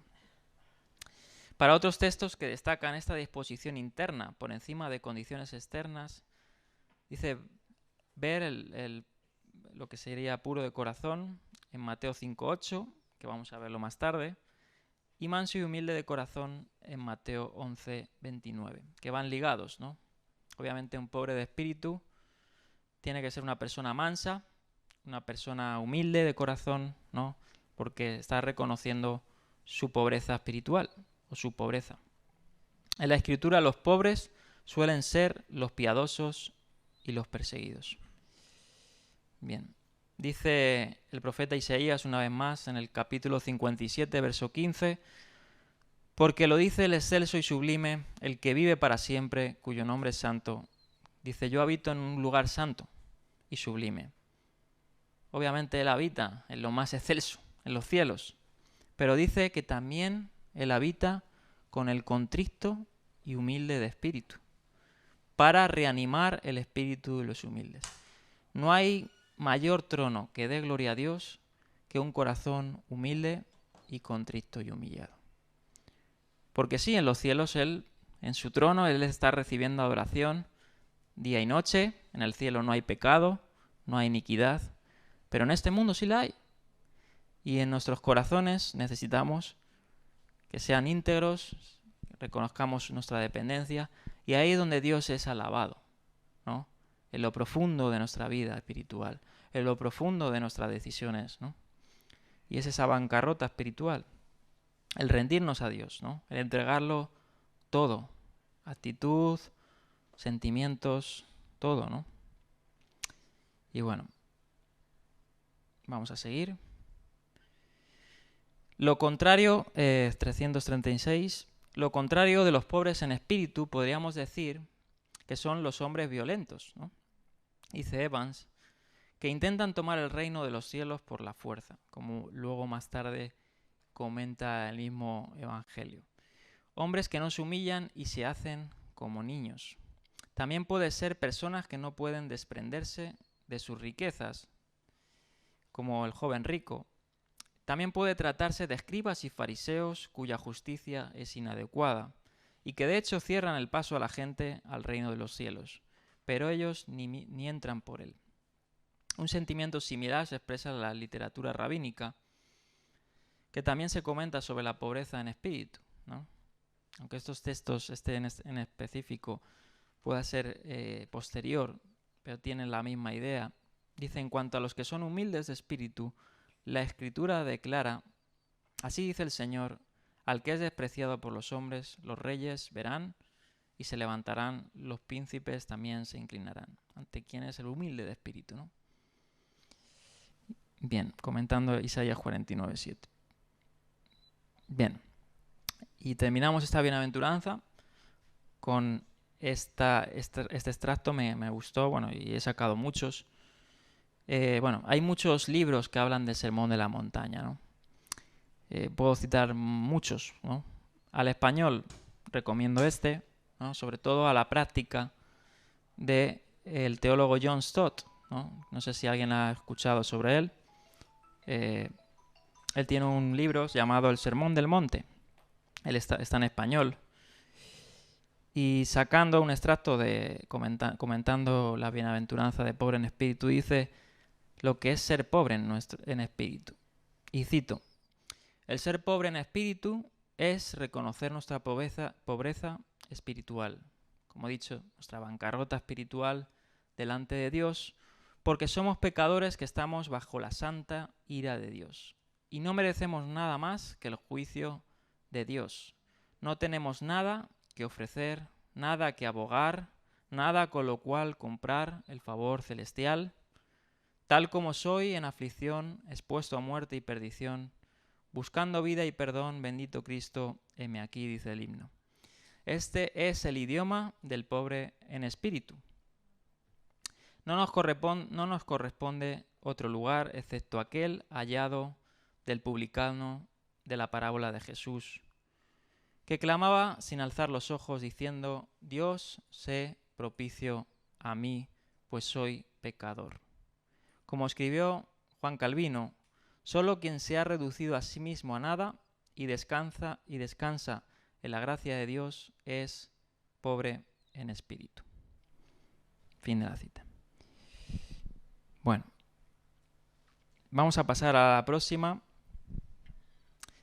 Speaker 1: Para otros textos que destacan esta disposición interna por encima de condiciones externas, dice ver lo que sería puro de corazón en Mateo 5:8, que vamos a verlo más tarde, y manso y humilde de corazón en Mateo 11:29, que van ligados, ¿no? Obviamente un pobre de espíritu tiene que ser una persona mansa, una persona humilde de corazón, ¿no?, porque está reconociendo su pobreza espiritual o su pobreza. En la Escritura los pobres suelen ser los piadosos y los perseguidos. Bien, dice el profeta Isaías una vez más en el capítulo 57, verso 15, porque lo dice el excelso y sublime, el que vive para siempre, cuyo nombre es santo. Dice: yo habito en un lugar santo y sublime. Obviamente Él habita en lo más excelso, en los cielos, pero dice que también Él habita con el contrito y humilde de espíritu, para reanimar el espíritu de los humildes. No hay mayor trono que dé gloria a Dios que un corazón humilde y contrito y humillado. Porque sí, en los cielos Él, en su trono, Él está recibiendo adoración día y noche. En el cielo no hay pecado, no hay iniquidad, pero en este mundo sí la hay. Y en nuestros corazones necesitamos que sean íntegros, reconozcamos nuestra dependencia, y ahí es donde Dios es alabado, ¿no?, en lo profundo de nuestra vida espiritual, en lo profundo de nuestras decisiones, ¿no? Y es esa bancarrota espiritual, el rendirnos a Dios, ¿no?, el entregarlo todo, actitud, sentimientos, todo, ¿no? Y bueno, vamos a seguir. Lo contrario, 336, lo contrario de los pobres en espíritu, podríamos decir que son los hombres violentos, ¿no? Dice Evans, que intentan tomar el reino de los cielos por la fuerza, como luego más tarde comenta el mismo Evangelio. Hombres que no se humillan y se hacen como niños. También puede ser personas que no pueden desprenderse de sus riquezas, como el joven rico. También puede tratarse de escribas y fariseos cuya justicia es inadecuada y que de hecho cierran el paso a la gente al reino de los cielos, pero ellos ni entran por él. Un sentimiento similar se expresa en la literatura rabínica, que también se comenta sobre la pobreza en espíritu, ¿no? Aunque estos textos, en específico, pueda ser posterior, pero tienen la misma idea. Dice: en cuanto a los que son humildes de espíritu, la Escritura declara: así dice el Señor, al que es despreciado por los hombres, los reyes verán y se levantarán los príncipes, también se inclinarán. ¿Ante quién es el humilde de espíritu, no? Bien, comentando Isaías 49:7. Bien, y terminamos esta bienaventuranza con este extracto. Me gustó, bueno, y he sacado muchos. Hay muchos libros que hablan del Sermón de la Montaña, ¿no? Puedo citar muchos, ¿no? Al español recomiendo este, ¿no? Sobre todo a la práctica del teólogo John Stott, ¿no? No sé si alguien ha escuchado sobre él. Él tiene un libro llamado El Sermón del Monte. Él está en español. Y sacando un extracto comentando la bienaventuranza de pobre en espíritu, dice lo que es ser pobre en espíritu. Y cito: el ser pobre en espíritu es reconocer nuestra pobreza espiritual. Como he dicho, nuestra bancarrota espiritual delante de Dios, porque somos pecadores que estamos bajo la santa ira de Dios. Y no merecemos nada más que el juicio de Dios. No tenemos nada que ofrecer, nada que abogar, nada con lo cual comprar el favor celestial. Tal como soy en aflicción, expuesto a muerte y perdición, buscando vida y perdón, bendito Cristo, heme aquí, dice el himno. Este es el idioma del pobre en espíritu. No nos corresponde otro lugar excepto aquel hallado del publicano de la parábola de Jesús, que clamaba sin alzar los ojos diciendo: Dios, sé propicio a mí, pues soy pecador. Como escribió Juan Calvino, solo quien se ha reducido a sí mismo a nada y descansa en la gracia de Dios es pobre en espíritu. Fin de la cita. Bueno, vamos a pasar a la próxima.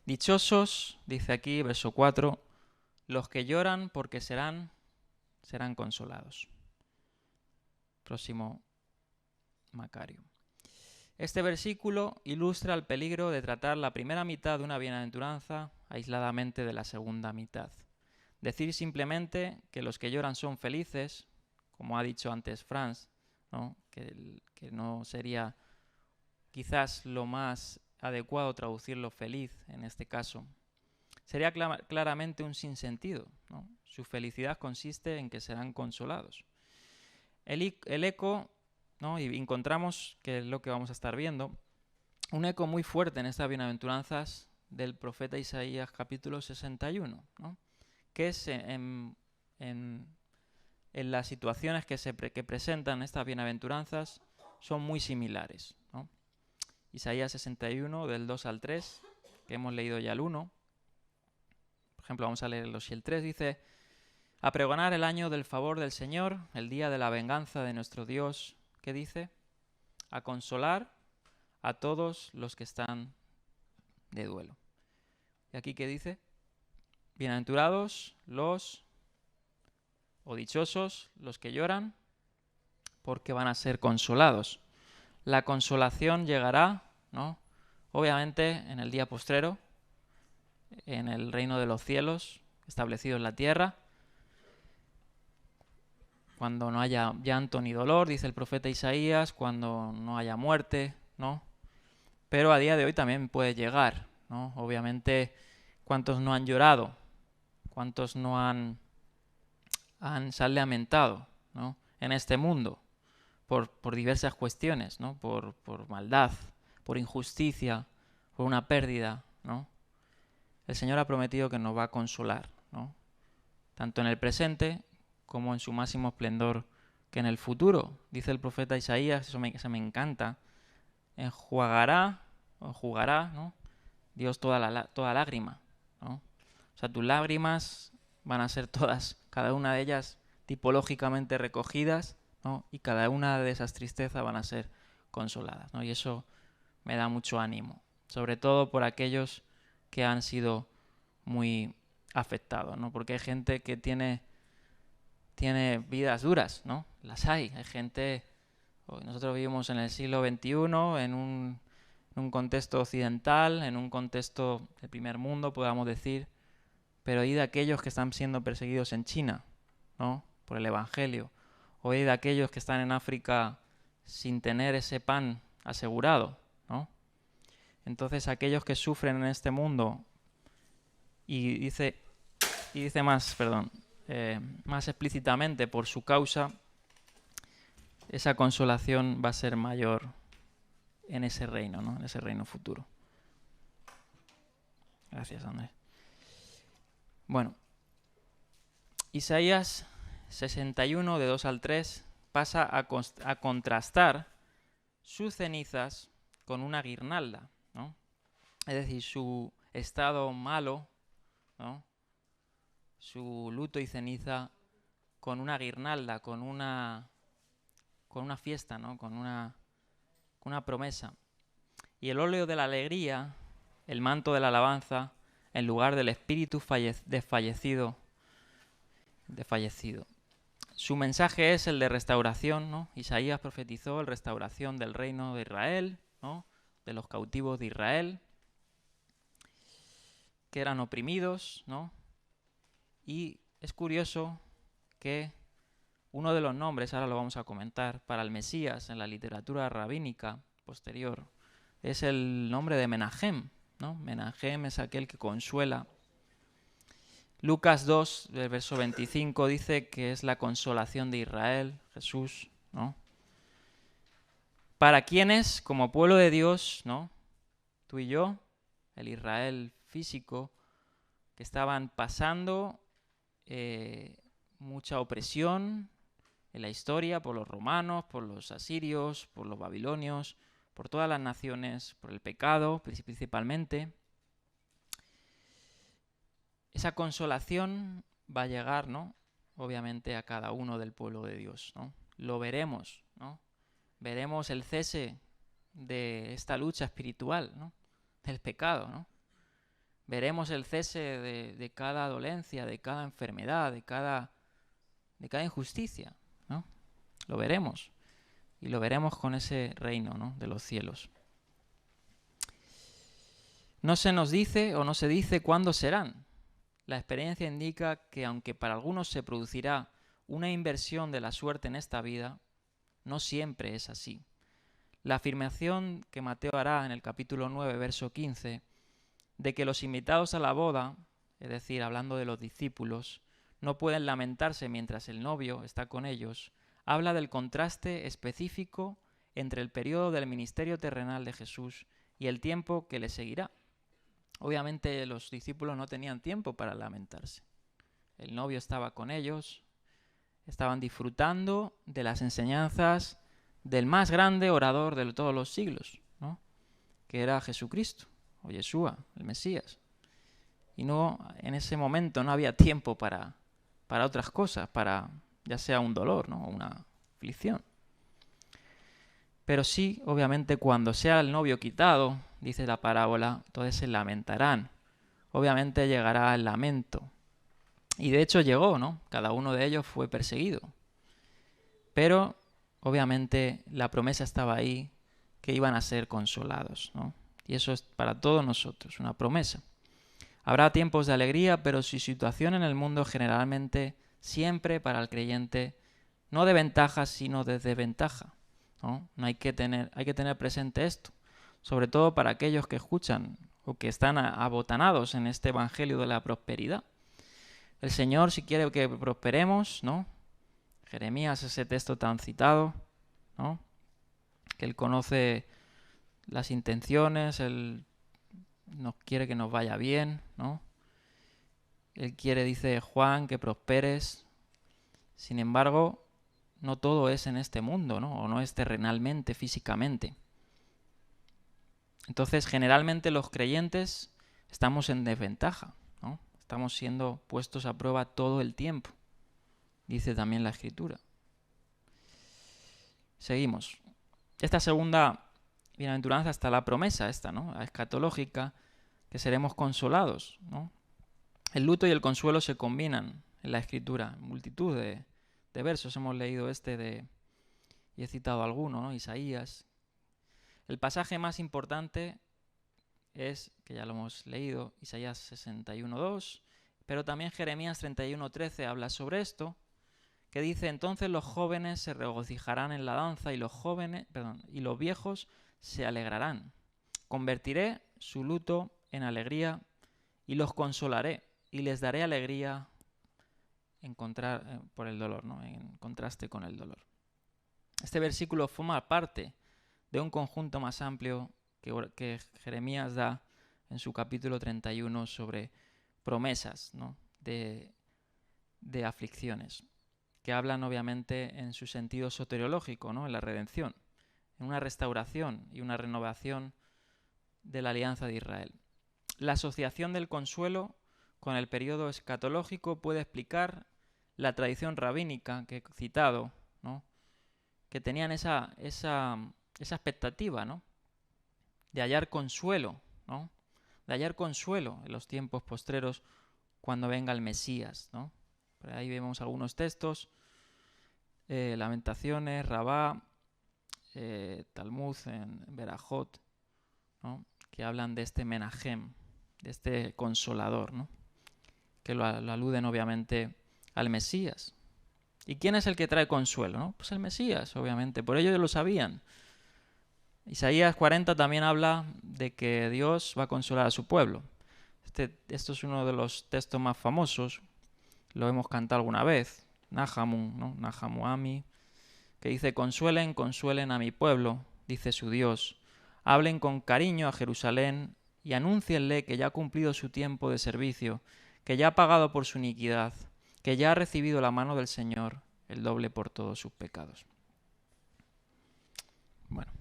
Speaker 1: Dichosos, dice aquí, verso 4, los que lloran porque serán consolados. Próximo Macario. Este versículo ilustra el peligro de tratar la primera mitad de una bienaventuranza aisladamente de la segunda mitad. Decir simplemente que los que lloran son felices, como ha dicho antes Franz, ¿no? Que no sería quizás lo más adecuado traducirlo feliz en este caso. Sería claramente un sinsentido, ¿no? Su felicidad consiste en que serán consolados. El eco, ¿no? Y encontramos, que es lo que vamos a estar viendo, un eco muy fuerte en estas bienaventuranzas del profeta Isaías capítulo 61, ¿no? Que es en las situaciones que presentan estas bienaventuranzas son muy similares, ¿no? Isaías 61 del 2 al 3, que hemos leído ya el 1. Por ejemplo, vamos a leer el 2 y el 3, dice: a pregonar el año del favor del Señor, el día de la venganza de nuestro Dios. ¿Qué dice? A consolar a todos los que están de duelo. ¿Y aquí qué dice? Bienaventurados o dichosos los que lloran, porque van a ser consolados. La consolación llegará, ¿no? Obviamente en el día postrero, en el reino de los cielos, establecido en la tierra, cuando no haya llanto ni dolor, dice el profeta Isaías, cuando no haya muerte, ¿no? Pero a día de hoy también puede llegar, ¿no? Obviamente, ¿cuántos no han llorado? ¿Cuántos no se han lamentado, ¿no? En este mundo por diversas cuestiones, ¿no? Por maldad, por injusticia, por una pérdida, ¿no? El Señor ha prometido que nos va a consolar, ¿no? Tanto en el presente como en su máximo esplendor que en el futuro. Dice el profeta Isaías, eso me encanta, enjugará, ¿no? Dios toda lágrima, ¿no? O sea, tus lágrimas van a ser todas, cada una de ellas tipológicamente recogidas, ¿no? Y cada una de esas tristezas van a ser consoladas, ¿no? Y eso me da mucho ánimo, sobre todo por aquellos que han sido muy afectados, ¿no? Porque hay gente que tiene vidas duras, ¿no? Las hay gente. Nosotros vivimos en el siglo XXI, en un contexto occidental, en un contexto del primer mundo, podamos decir, pero ¿y de aquellos que están siendo perseguidos en China? ¿no? Por el Evangelio. Oíd a aquellos que están en África sin tener ese pan asegurado, ¿no? Entonces aquellos que sufren en este mundo, y dice más, más explícitamente por su causa, esa consolación va a ser mayor en ese reino, ¿no? En ese reino futuro. Gracias, Andrés. Bueno, Isaías 61, de 2 al 3, pasa a contrastar sus cenizas con una guirnalda, ¿no? Es decir, su estado malo, ¿no? Su luto y ceniza con una guirnalda, con una fiesta, ¿no? Con una promesa. Y el óleo de la alegría, el manto de la alabanza, en lugar del espíritu desfallecido. Su mensaje es el de restauración, ¿no? Isaías profetizó la restauración del reino de Israel, ¿no? De los cautivos de Israel, que eran oprimidos, ¿no? Y es curioso que uno de los nombres, ahora lo vamos a comentar, para el Mesías en la literatura rabínica posterior, es el nombre de Menahem, ¿no? Menahem es aquel que consuela. Lucas 2, del verso 25, dice que es la consolación de Israel, Jesús, ¿no? Para quienes, como pueblo de Dios, ¿no? Tú y yo, el Israel físico, que estaban pasando mucha opresión en la historia por los romanos, por los asirios, por los babilonios, por todas las naciones, por el pecado principalmente. Esa consolación va a llegar, ¿no? Obviamente a cada uno del pueblo de Dios, ¿no? Lo veremos, ¿no? Veremos el cese de esta lucha espiritual, ¿no? Del pecado, ¿no? Veremos el cese de cada dolencia, de cada enfermedad, de cada injusticia, ¿no? Lo veremos. Y lo veremos con ese reino, ¿no? De los cielos. No se nos dice o no se dice cuándo serán. La experiencia indica que aunque para algunos se producirá una inversión de la suerte en esta vida, no siempre es así. La afirmación que Mateo hará en el capítulo 9, verso 15, de que los invitados a la boda, es decir, hablando de los discípulos, no pueden lamentarse mientras el novio está con ellos, habla del contraste específico entre el periodo del ministerio terrenal de Jesús y el tiempo que le seguirá. Obviamente los discípulos no tenían tiempo para lamentarse. El novio estaba con ellos, estaban disfrutando de las enseñanzas del más grande orador de todos los siglos, ¿no? Que era Jesucristo, o Yeshua, el Mesías. Y no, en ese momento no había tiempo para otras cosas, para ya sea un dolor, ¿no? O una aflicción. Pero sí, obviamente, cuando sea el novio quitado, dice la parábola, entonces se lamentarán. Obviamente llegará el lamento. Y de hecho llegó, ¿no? Cada uno de ellos fue perseguido. Pero, obviamente, la promesa estaba ahí, que iban a ser consolados, ¿no? Y eso es para todos nosotros, una promesa. Habrá tiempos de alegría, pero su situación en el mundo generalmente, siempre para el creyente, no de ventaja, sino de desventaja, ¿no? Hay que tener presente esto, sobre todo para aquellos que escuchan o que están abotanados en este evangelio de la prosperidad. El Señor, si quiere que prosperemos, ¿no? Jeremías, ese texto tan citado, ¿no? Que Él conoce las intenciones, Él nos quiere que nos vaya bien, ¿no? Él quiere, dice Juan, que prosperes. Sin embargo, no todo es en este mundo, ¿no? O no es terrenalmente, físicamente. Entonces, generalmente los creyentes estamos en desventaja, ¿no? Estamos siendo puestos a prueba todo el tiempo, dice también la Escritura. Seguimos. Esta segunda bienaventuranza está la promesa esta, ¿no? La escatológica, que seremos consolados, ¿no? El luto y el consuelo se combinan en la Escritura. Multitud de versos hemos leído y he citado alguno, ¿no? Isaías. El pasaje más importante es, que ya lo hemos leído, Isaías 61:2, pero también Jeremías 31:13 habla sobre esto, que dice: entonces los jóvenes se regocijarán en la danza y los viejos se alegrarán. Convertiré su luto en alegría y los consolaré y les daré alegría por el dolor, ¿no? En contraste con el dolor. Este versículo forma parte de un conjunto más amplio que Jeremías da en su capítulo 31 sobre promesas, ¿no? de aflicciones, que hablan obviamente en su sentido soteriológico, ¿no? En la redención, en una restauración y una renovación de la alianza de Israel. La asociación del consuelo con el periodo escatológico puede explicar la tradición rabínica que he citado, ¿no? Que tenían esa expectativa, ¿no? De hallar consuelo, ¿no? De hallar consuelo en los tiempos postreros cuando venga el Mesías, ¿no? Por ahí vemos algunos textos, Lamentaciones, Rabá, Talmud en Berajot, ¿no? Que hablan de este Menahem, de este consolador, ¿no? Que lo aluden obviamente al Mesías. ¿Y quién es el que trae consuelo, no? Pues el Mesías, obviamente, por ello lo sabían. Isaías 40 también habla de que Dios va a consolar a su pueblo. Esto es uno de los textos más famosos, lo hemos cantado alguna vez, Nahamu, ¿no? Nahamu Ami, que dice: consuelen, consuelen a mi pueblo, dice su Dios. Hablen con cariño a Jerusalén y anúncienle que ya ha cumplido su tiempo de servicio, que ya ha pagado por su iniquidad, que ya ha recibido la mano del Señor, el doble por todos sus pecados. Bueno,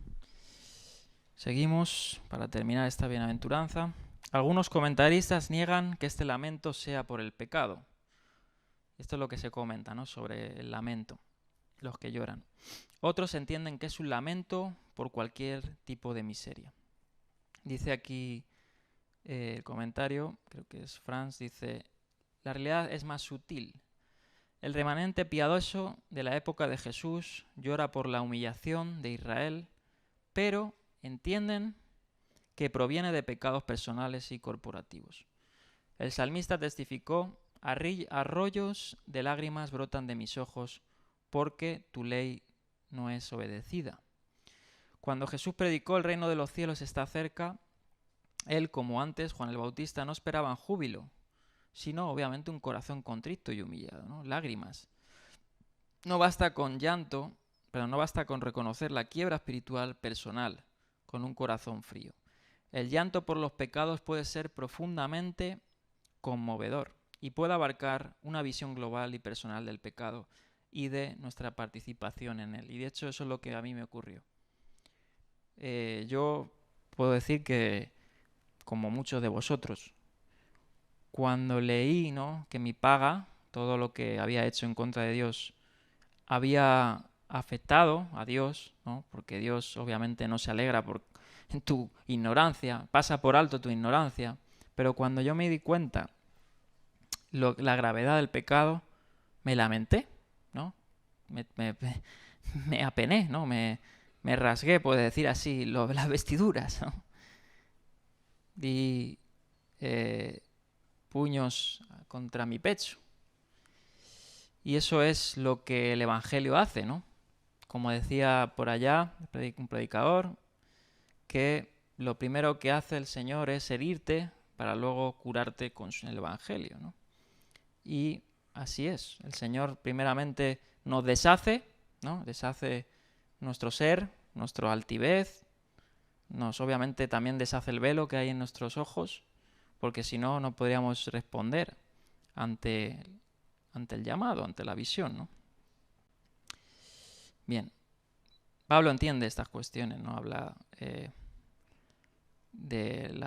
Speaker 1: seguimos para terminar esta bienaventuranza. Algunos comentaristas niegan que este lamento sea por el pecado. Esto es lo que se comenta, ¿no? Sobre el lamento, los que lloran. Otros entienden que es un lamento por cualquier tipo de miseria. Dice aquí el comentario, creo que es Franz, dice: la realidad es más sutil. El remanente piadoso de la época de Jesús llora por la humillación de Israel, pero entienden que proviene de pecados personales y corporativos. El salmista testificó: arroyos de lágrimas brotan de mis ojos porque tu ley no es obedecida. Cuando Jesús predicó el reino de los cielos está cerca, él, como antes Juan el Bautista, no esperaban júbilo, sino obviamente un corazón contrito y humillado, ¿no? Lágrimas. No basta con llanto, pero no basta con reconocer la quiebra espiritual personal con un corazón frío. El llanto por los pecados puede ser profundamente conmovedor y puede abarcar una visión global y personal del pecado y de nuestra participación en él. Y de hecho eso es lo que a mí me ocurrió. Yo puedo decir que, como muchos de vosotros, cuando leí, ¿no?, que mi paga, todo lo que había hecho en contra de Dios, había afectado a Dios, ¿no? Porque Dios obviamente no se alegra por tu ignorancia, pasa por alto tu ignorancia, pero cuando yo me di cuenta la gravedad del pecado, me lamenté, ¿no? Me apené, ¿no? Me rasgué, puedo decir así, las vestiduras, ¿no? Di puños contra mi pecho. Y eso es lo que el Evangelio hace, ¿no? Como decía por allá un predicador, que lo primero que hace el Señor es herirte para luego curarte con el Evangelio, ¿no? Y así es. El Señor primeramente nos deshace, ¿no? Deshace nuestro ser, nuestra altivez. Obviamente también deshace el velo que hay en nuestros ojos, porque si no, no podríamos responder ante el llamado, ante la visión, ¿no? Bien, Pablo entiende estas cuestiones, ¿no? Habla del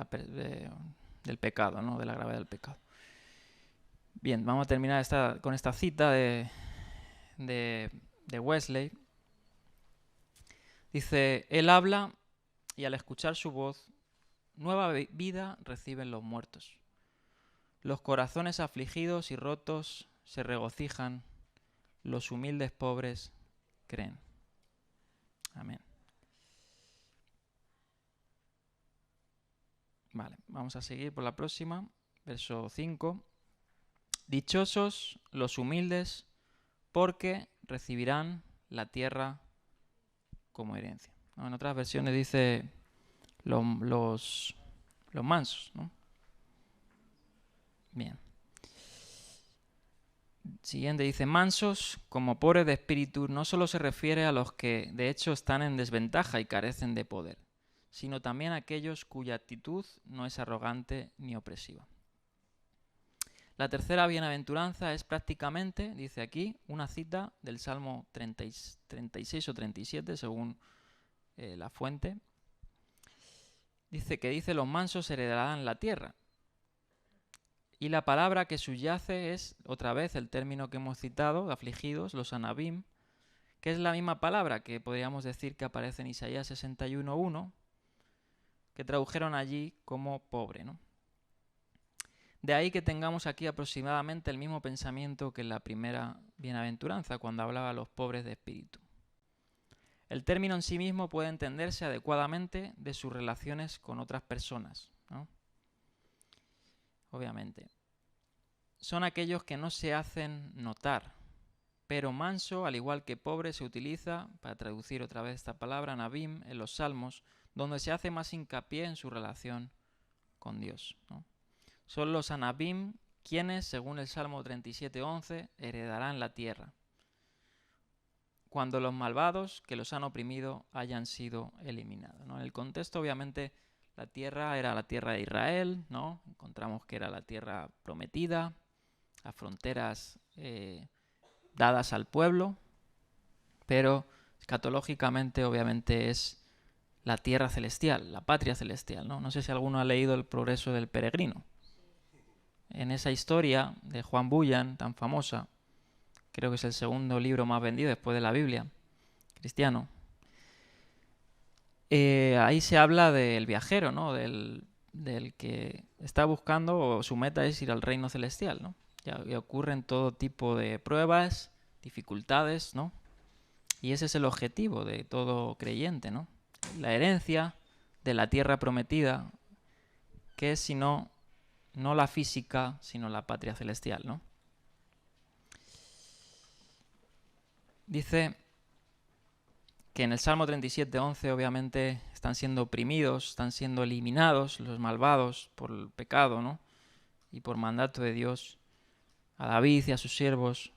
Speaker 1: pecado, ¿no? De la gravedad del pecado. Bien, vamos a terminar con esta cita de Wesley. Dice: él habla y al escuchar su voz, nueva vida reciben los muertos. Los corazones afligidos y rotos se regocijan, los humildes pobres creen. Amén. Vale, vamos a seguir por la próxima. Verso 5. Dichosos los humildes, porque recibirán la tierra como herencia, ¿no? En otras versiones dice los mansos, ¿no? Bien. Siguiente dice, mansos como pobres de espíritu no solo se refiere a los que de hecho están en desventaja y carecen de poder, sino también a aquellos cuya actitud no es arrogante ni opresiva. La tercera bienaventuranza es prácticamente, dice aquí, una cita del Salmo 36 o 37, según la fuente. Dice, los mansos heredarán la tierra. Y la palabra que subyace es, otra vez, el término que hemos citado, afligidos, los anabim, que es la misma palabra que podríamos decir que aparece en Isaías 61:1, que tradujeron allí como pobre, ¿no? De ahí que tengamos aquí aproximadamente el mismo pensamiento que en la primera bienaventuranza, cuando hablaba a los pobres de espíritu. El término en sí mismo puede entenderse adecuadamente de sus relaciones con otras personas, ¿no? Obviamente. Son aquellos que no se hacen notar, pero manso, al igual que pobre, se utiliza, para traducir otra vez esta palabra, nabim, en los Salmos, donde se hace más hincapié en su relación con Dios, ¿no? Son los anabim quienes, según el Salmo 37:11, heredarán la tierra, cuando los malvados que los han oprimido hayan sido eliminados, ¿no? En el contexto, obviamente, la tierra era la tierra de Israel, ¿no? Encontramos que era la tierra prometida, las fronteras dadas al pueblo, pero escatológicamente, obviamente, es la tierra celestial, la patria celestial, ¿no? No sé si alguno ha leído El progreso del peregrino. En esa historia de Juan Bunyan, tan famosa, creo que es el segundo libro más vendido después de la Biblia, cristiano, ahí se habla del viajero, ¿no? Del que está buscando, o su meta es ir al reino celestial, ¿no? Y ocurren todo tipo de pruebas, dificultades, ¿no? Y ese es el objetivo de todo creyente, ¿no? La herencia de la tierra prometida, que es sino no la física, sino la patria celestial, ¿no? Dice que en el Salmo 37:11 obviamente están siendo oprimidos, están siendo eliminados los malvados por el pecado, ¿no? Y por mandato de Dios a David y a sus siervos.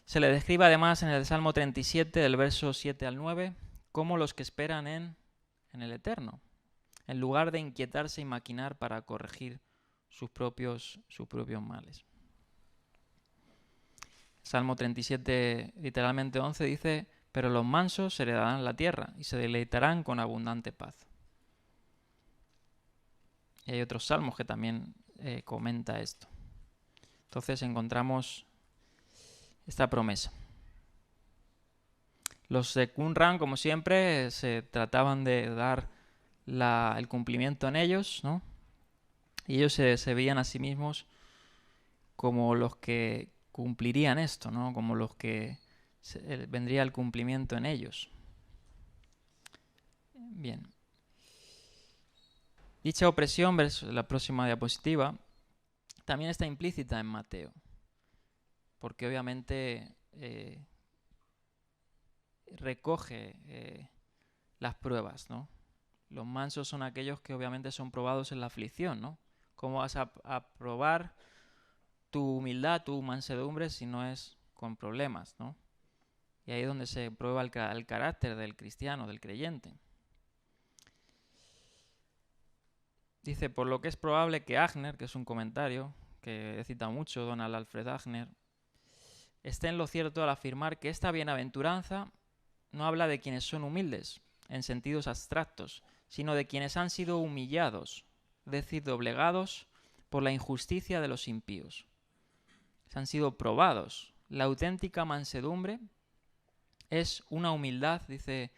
Speaker 1: Se le describe además en el Salmo 37, del verso 7 al 9, como los que esperan en el Eterno, en lugar de inquietarse y maquinar para corregir sus propios males. Salmo 37, literalmente 11, dice, pero los mansos heredarán la tierra y se deleitarán con abundante paz. Y hay otros salmos que también comenta esto. Entonces encontramos esta promesa. Los de Qumran, como siempre, se trataban de dar el cumplimiento en ellos, ¿no? Y ellos se veían a sí mismos como los que cumplirían esto, ¿no? Como los que vendría el cumplimiento en ellos. Bien. Dicha opresión, la próxima diapositiva, también está implícita en Mateo, porque obviamente recoge las pruebas, ¿no? Los mansos son aquellos que obviamente son probados en la aflicción, ¿no? ¿Cómo vas a probar tu humildad, tu mansedumbre, si no es con problemas, ¿no? Y ahí es donde se prueba el carácter del cristiano, del creyente. Dice, por lo que es probable que Agner, que es un comentario que he citado mucho, Donald Alfred Agner, esté en lo cierto al afirmar que esta bienaventuranza no habla de quienes son humildes, en sentidos abstractos, sino de quienes han sido humillados, es decir, doblegados por la injusticia de los impíos. Han sido probados. La auténtica mansedumbre es una humildad, dice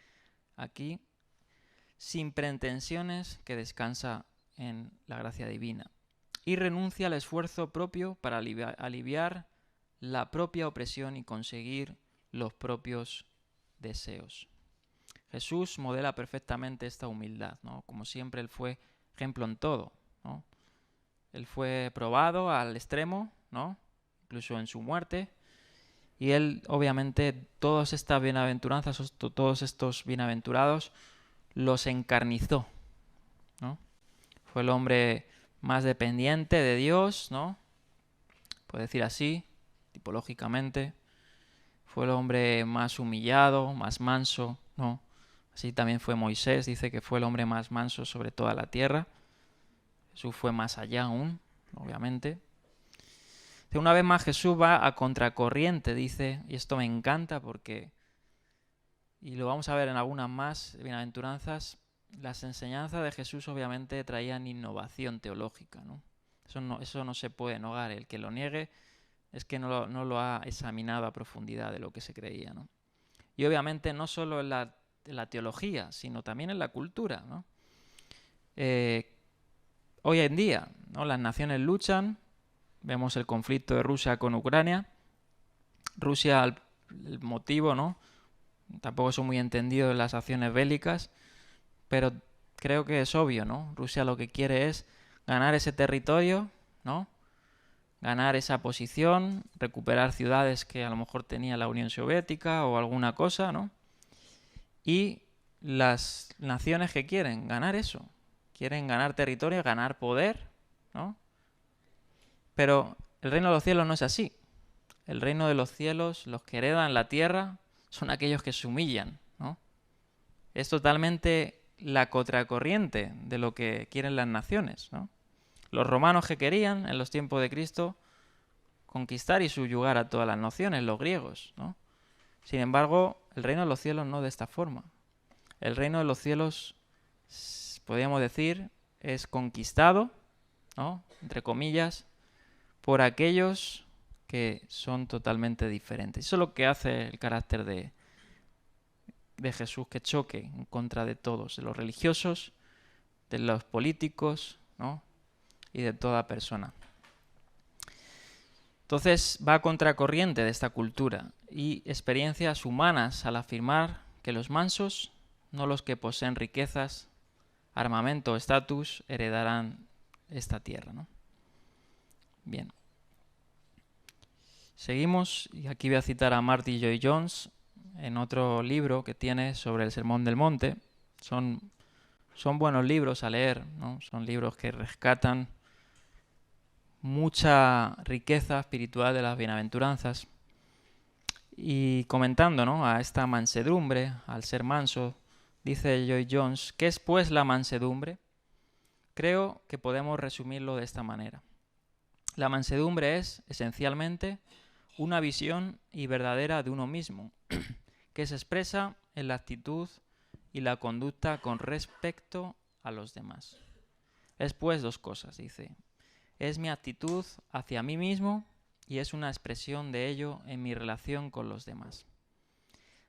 Speaker 1: aquí, sin pretensiones, que descansa en la gracia divina y renuncia al esfuerzo propio para aliviar la propia opresión y conseguir los propios deseos. Jesús modela perfectamente esta humildad, ¿no? Como siempre, él fue ejemplo en todo, ¿no? Él fue probado al extremo, ¿no? Incluso en su muerte, Y él, obviamente, todas estas bienaventuranzas, todos estos bienaventurados, los encarnizó, ¿no? Fue el hombre más dependiente de Dios, ¿no? Puede decir así, tipológicamente. Fue el hombre más humillado, más manso, ¿no? Así también fue Moisés, dice que fue el hombre más manso sobre toda la tierra. Jesús fue más allá aún, obviamente. Una vez más Jesús va a contracorriente, dice, y esto me encanta porque, y lo vamos a ver en algunas más bienaventuranzas, las enseñanzas de Jesús obviamente traían innovación teológica, ¿no? Eso no se puede negar. El que lo niegue es que no lo ha examinado a profundidad de lo que se creía, ¿no? Y obviamente no solo en la teología, sino también en la cultura, ¿no? Hoy en día, ¿no? Las naciones luchan, vemos el conflicto de Rusia con Ucrania. Rusia, el motivo, ¿no? Tampoco son muy entendidos en las acciones bélicas, pero creo que es obvio, ¿no? Rusia lo que quiere es ganar ese territorio, ¿no? Ganar esa posición, recuperar ciudades que a lo mejor tenía la Unión Soviética o alguna cosa, ¿no? Y las naciones que quieren ganar eso, quieren ganar territorio, ganar poder, ¿no? Pero el reino de los cielos no es así. El reino de los cielos, los que heredan la tierra, son aquellos que se humillan, ¿no? Es totalmente la contracorriente de lo que quieren las naciones, ¿no? Los romanos que querían, en los tiempos de Cristo, conquistar y subyugar a todas las naciones, los griegos, ¿no? Sin embargo, el reino de los cielos no de esta forma. El reino de los cielos, podríamos decir, es conquistado, ¿no? Entre comillas, por aquellos que son totalmente diferentes. Eso es lo que hace el carácter de Jesús, que choque en contra de todos, de los religiosos, de los políticos, ¿no? Y de toda persona. Entonces va a contracorriente de esta cultura y experiencias humanas al afirmar que los mansos, no los que poseen riquezas, armamento o estatus, heredarán esta tierra, ¿no? Bien. Seguimos, y aquí voy a citar a Martyn Lloyd-Jones en otro libro que tiene sobre el Sermón del Monte. Son buenos libros a leer, ¿no? Son libros que rescatan mucha riqueza espiritual de las bienaventuranzas. Y comentando, ¿no?, a esta mansedumbre, al ser manso, dice Lloyd-Jones, ¿qué es pues la mansedumbre? Creo que podemos resumirlo de esta manera. La mansedumbre es, esencialmente, una visión y verdadera de uno mismo, que se expresa en la actitud y la conducta con respecto a los demás. Es pues dos cosas, dice. Es mi actitud hacia mí mismo y es una expresión de ello en mi relación con los demás.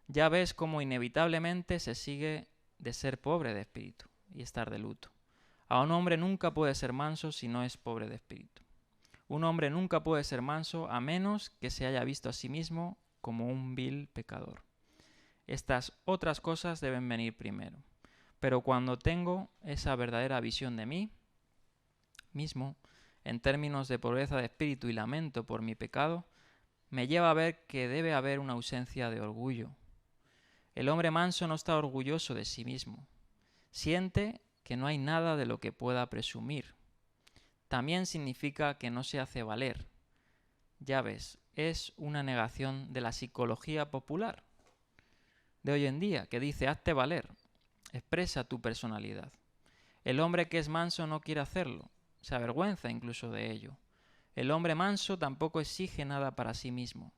Speaker 1: Ya ves cómo inevitablemente se sigue de ser pobre de espíritu y estar de luto. A un hombre nunca puede ser manso si no es pobre de espíritu. Un hombre nunca puede ser manso a menos que se haya visto a sí mismo como un vil pecador. Estas otras cosas deben venir primero. Pero cuando tengo esa verdadera visión de mí mismo, en términos de pobreza de espíritu y lamento por mi pecado, me lleva a ver que debe haber una ausencia de orgullo. El hombre manso no está orgulloso de sí mismo. Siente que no hay nada de lo que pueda presumir. También significa que no se hace valer. Ya ves, es una negación de la psicología popular de hoy en día, que dice, hazte valer, expresa tu personalidad. El hombre que es manso no quiere hacerlo, se avergüenza incluso de ello. El hombre manso tampoco exige nada para sí mismo.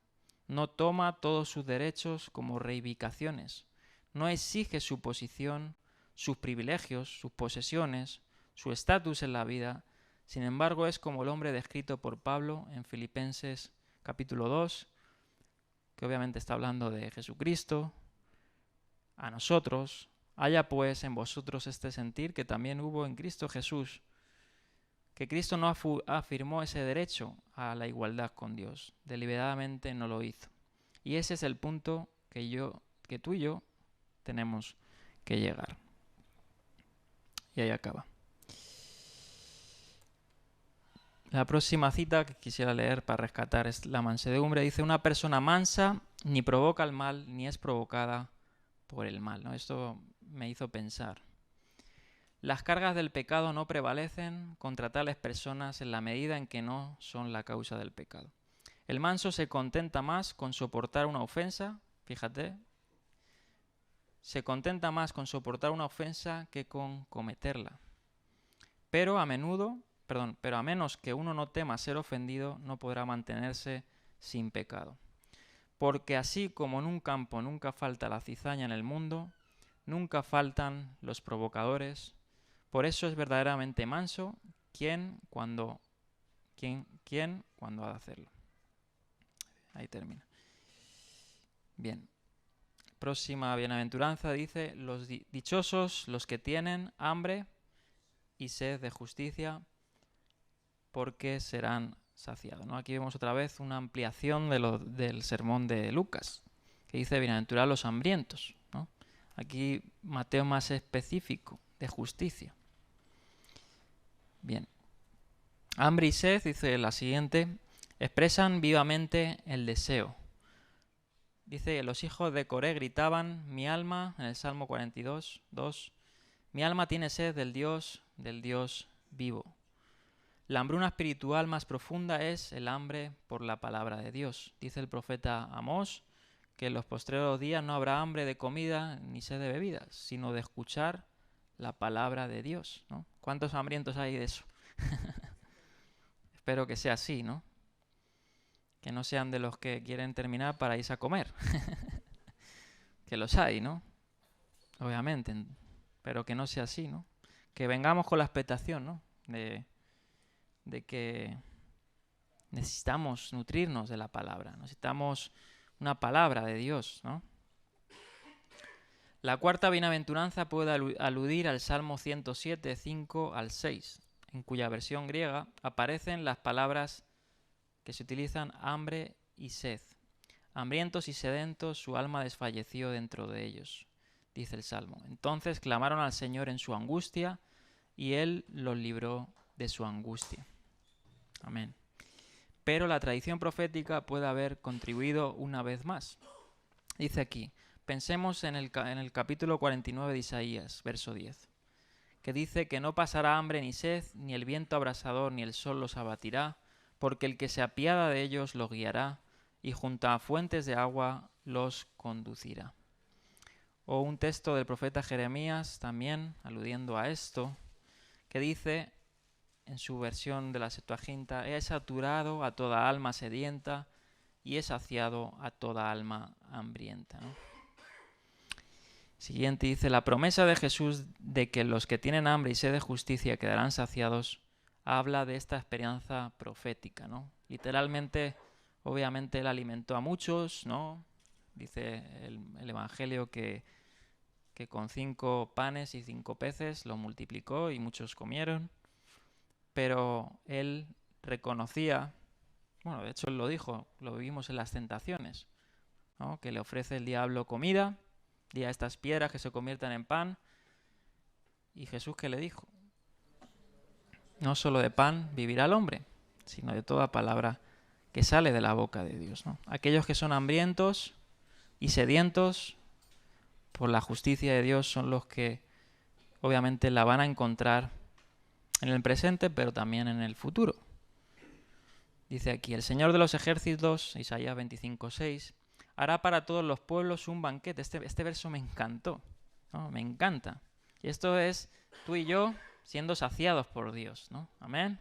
Speaker 1: No toma todos sus derechos como reivindicaciones. No exige su posición, sus privilegios, sus posesiones, su estatus en la vida. Sin embargo, es como el hombre descrito por Pablo en Filipenses capítulo 2, que obviamente está hablando de Jesucristo, a nosotros. Haya pues en vosotros este sentir que también hubo en Cristo Jesús, que Cristo no afirmó ese derecho a la igualdad con Dios, deliberadamente no lo hizo. Y ese es el punto que tú y yo tenemos que llegar. Y ahí acaba. La próxima cita que quisiera leer para rescatar es la mansedumbre. Dice, una persona mansa ni provoca el mal, ni es provocada por el mal, ¿no? Esto me hizo pensar. Las cargas del pecado no prevalecen contra tales personas en la medida en que no son la causa del pecado. El manso se contenta más con soportar una ofensa, fíjate, se contenta más con soportar una ofensa que con cometerla. Pero a menos que uno no tema ser ofendido, no podrá mantenerse sin pecado. Porque así como en un campo nunca falta la cizaña en el mundo, nunca faltan los provocadores. Por eso es verdaderamente manso quien cuando ha de hacerlo. Ahí termina. Bien. Próxima bienaventuranza dice, los dichosos los que tienen hambre y sed de justicia, porque serán saciados, ¿no? Aquí vemos otra vez una ampliación del sermón de Lucas, que dice, bienaventurados los hambrientos, ¿no? Aquí Mateo más específico, de justicia. Bien. Hambre y sed, dice la siguiente, expresan vivamente el deseo. Dice, los hijos de Coré gritaban, mi alma, en el Salmo 42, 2, mi alma tiene sed del Dios vivo. La hambruna espiritual más profunda es el hambre por la palabra de Dios. Dice el profeta Amós que en los postreros días no habrá hambre de comida ni sed de bebidas, sino de escuchar la palabra de Dios, ¿no? ¿Cuántos hambrientos hay de eso? Espero que sea así, ¿no? Que no sean de los que quieren terminar para irse a comer. Que los hay, ¿no? Obviamente, pero que no sea así, ¿no? Que vengamos con la expectación, ¿no? De que necesitamos nutrirnos de la palabra, necesitamos una palabra de Dios, ¿no? La cuarta bienaventuranza puede aludir al Salmo 107, 5 al 6, en cuya versión griega aparecen las palabras que se utilizan hambre y sed. Hambrientos y sedentos, su alma desfalleció dentro de ellos, dice el Salmo. Entonces clamaron al Señor en su angustia, y Él los libró de su angustia. Amén. Pero la tradición profética puede haber contribuido una vez más. Dice aquí, pensemos en el capítulo 49 de Isaías, verso 10, que dice que no pasará hambre ni sed, ni el viento abrasador ni el sol los abatirá, porque el que se apiada de ellos los guiará, y junto a fuentes de agua los conducirá. O un texto del profeta Jeremías, también aludiendo a esto, que dice, en su versión de la Septuaginta, he saturado a toda alma sedienta y he saciado a toda alma hambrienta, ¿no? Siguiente dice, la promesa de Jesús de que los que tienen hambre y sed de justicia quedarán saciados, habla de esta esperanza profética, ¿no? Literalmente, obviamente, Él alimentó a muchos, ¿no? Dice el Evangelio que con 5 panes y 5 peces lo multiplicó y muchos comieron. Pero Él reconocía, bueno, de hecho Él lo dijo, lo vimos en las tentaciones, ¿no? Que le ofrece el diablo comida, di a estas piedras que se conviertan en pan. Y Jesús, ¿qué le dijo? No solo de pan vivirá el hombre, sino de toda palabra que sale de la boca de Dios, ¿no? Aquellos que son hambrientos y sedientos por la justicia de Dios son los que obviamente la van a encontrar en el presente, pero también en el futuro. Dice aquí, el Señor de los ejércitos, Isaías 25:6, hará para todos los pueblos un banquete. Este verso me encantó, ¿no? Me encanta. Y esto es tú y yo siendo saciados por Dios, ¿no? Amén.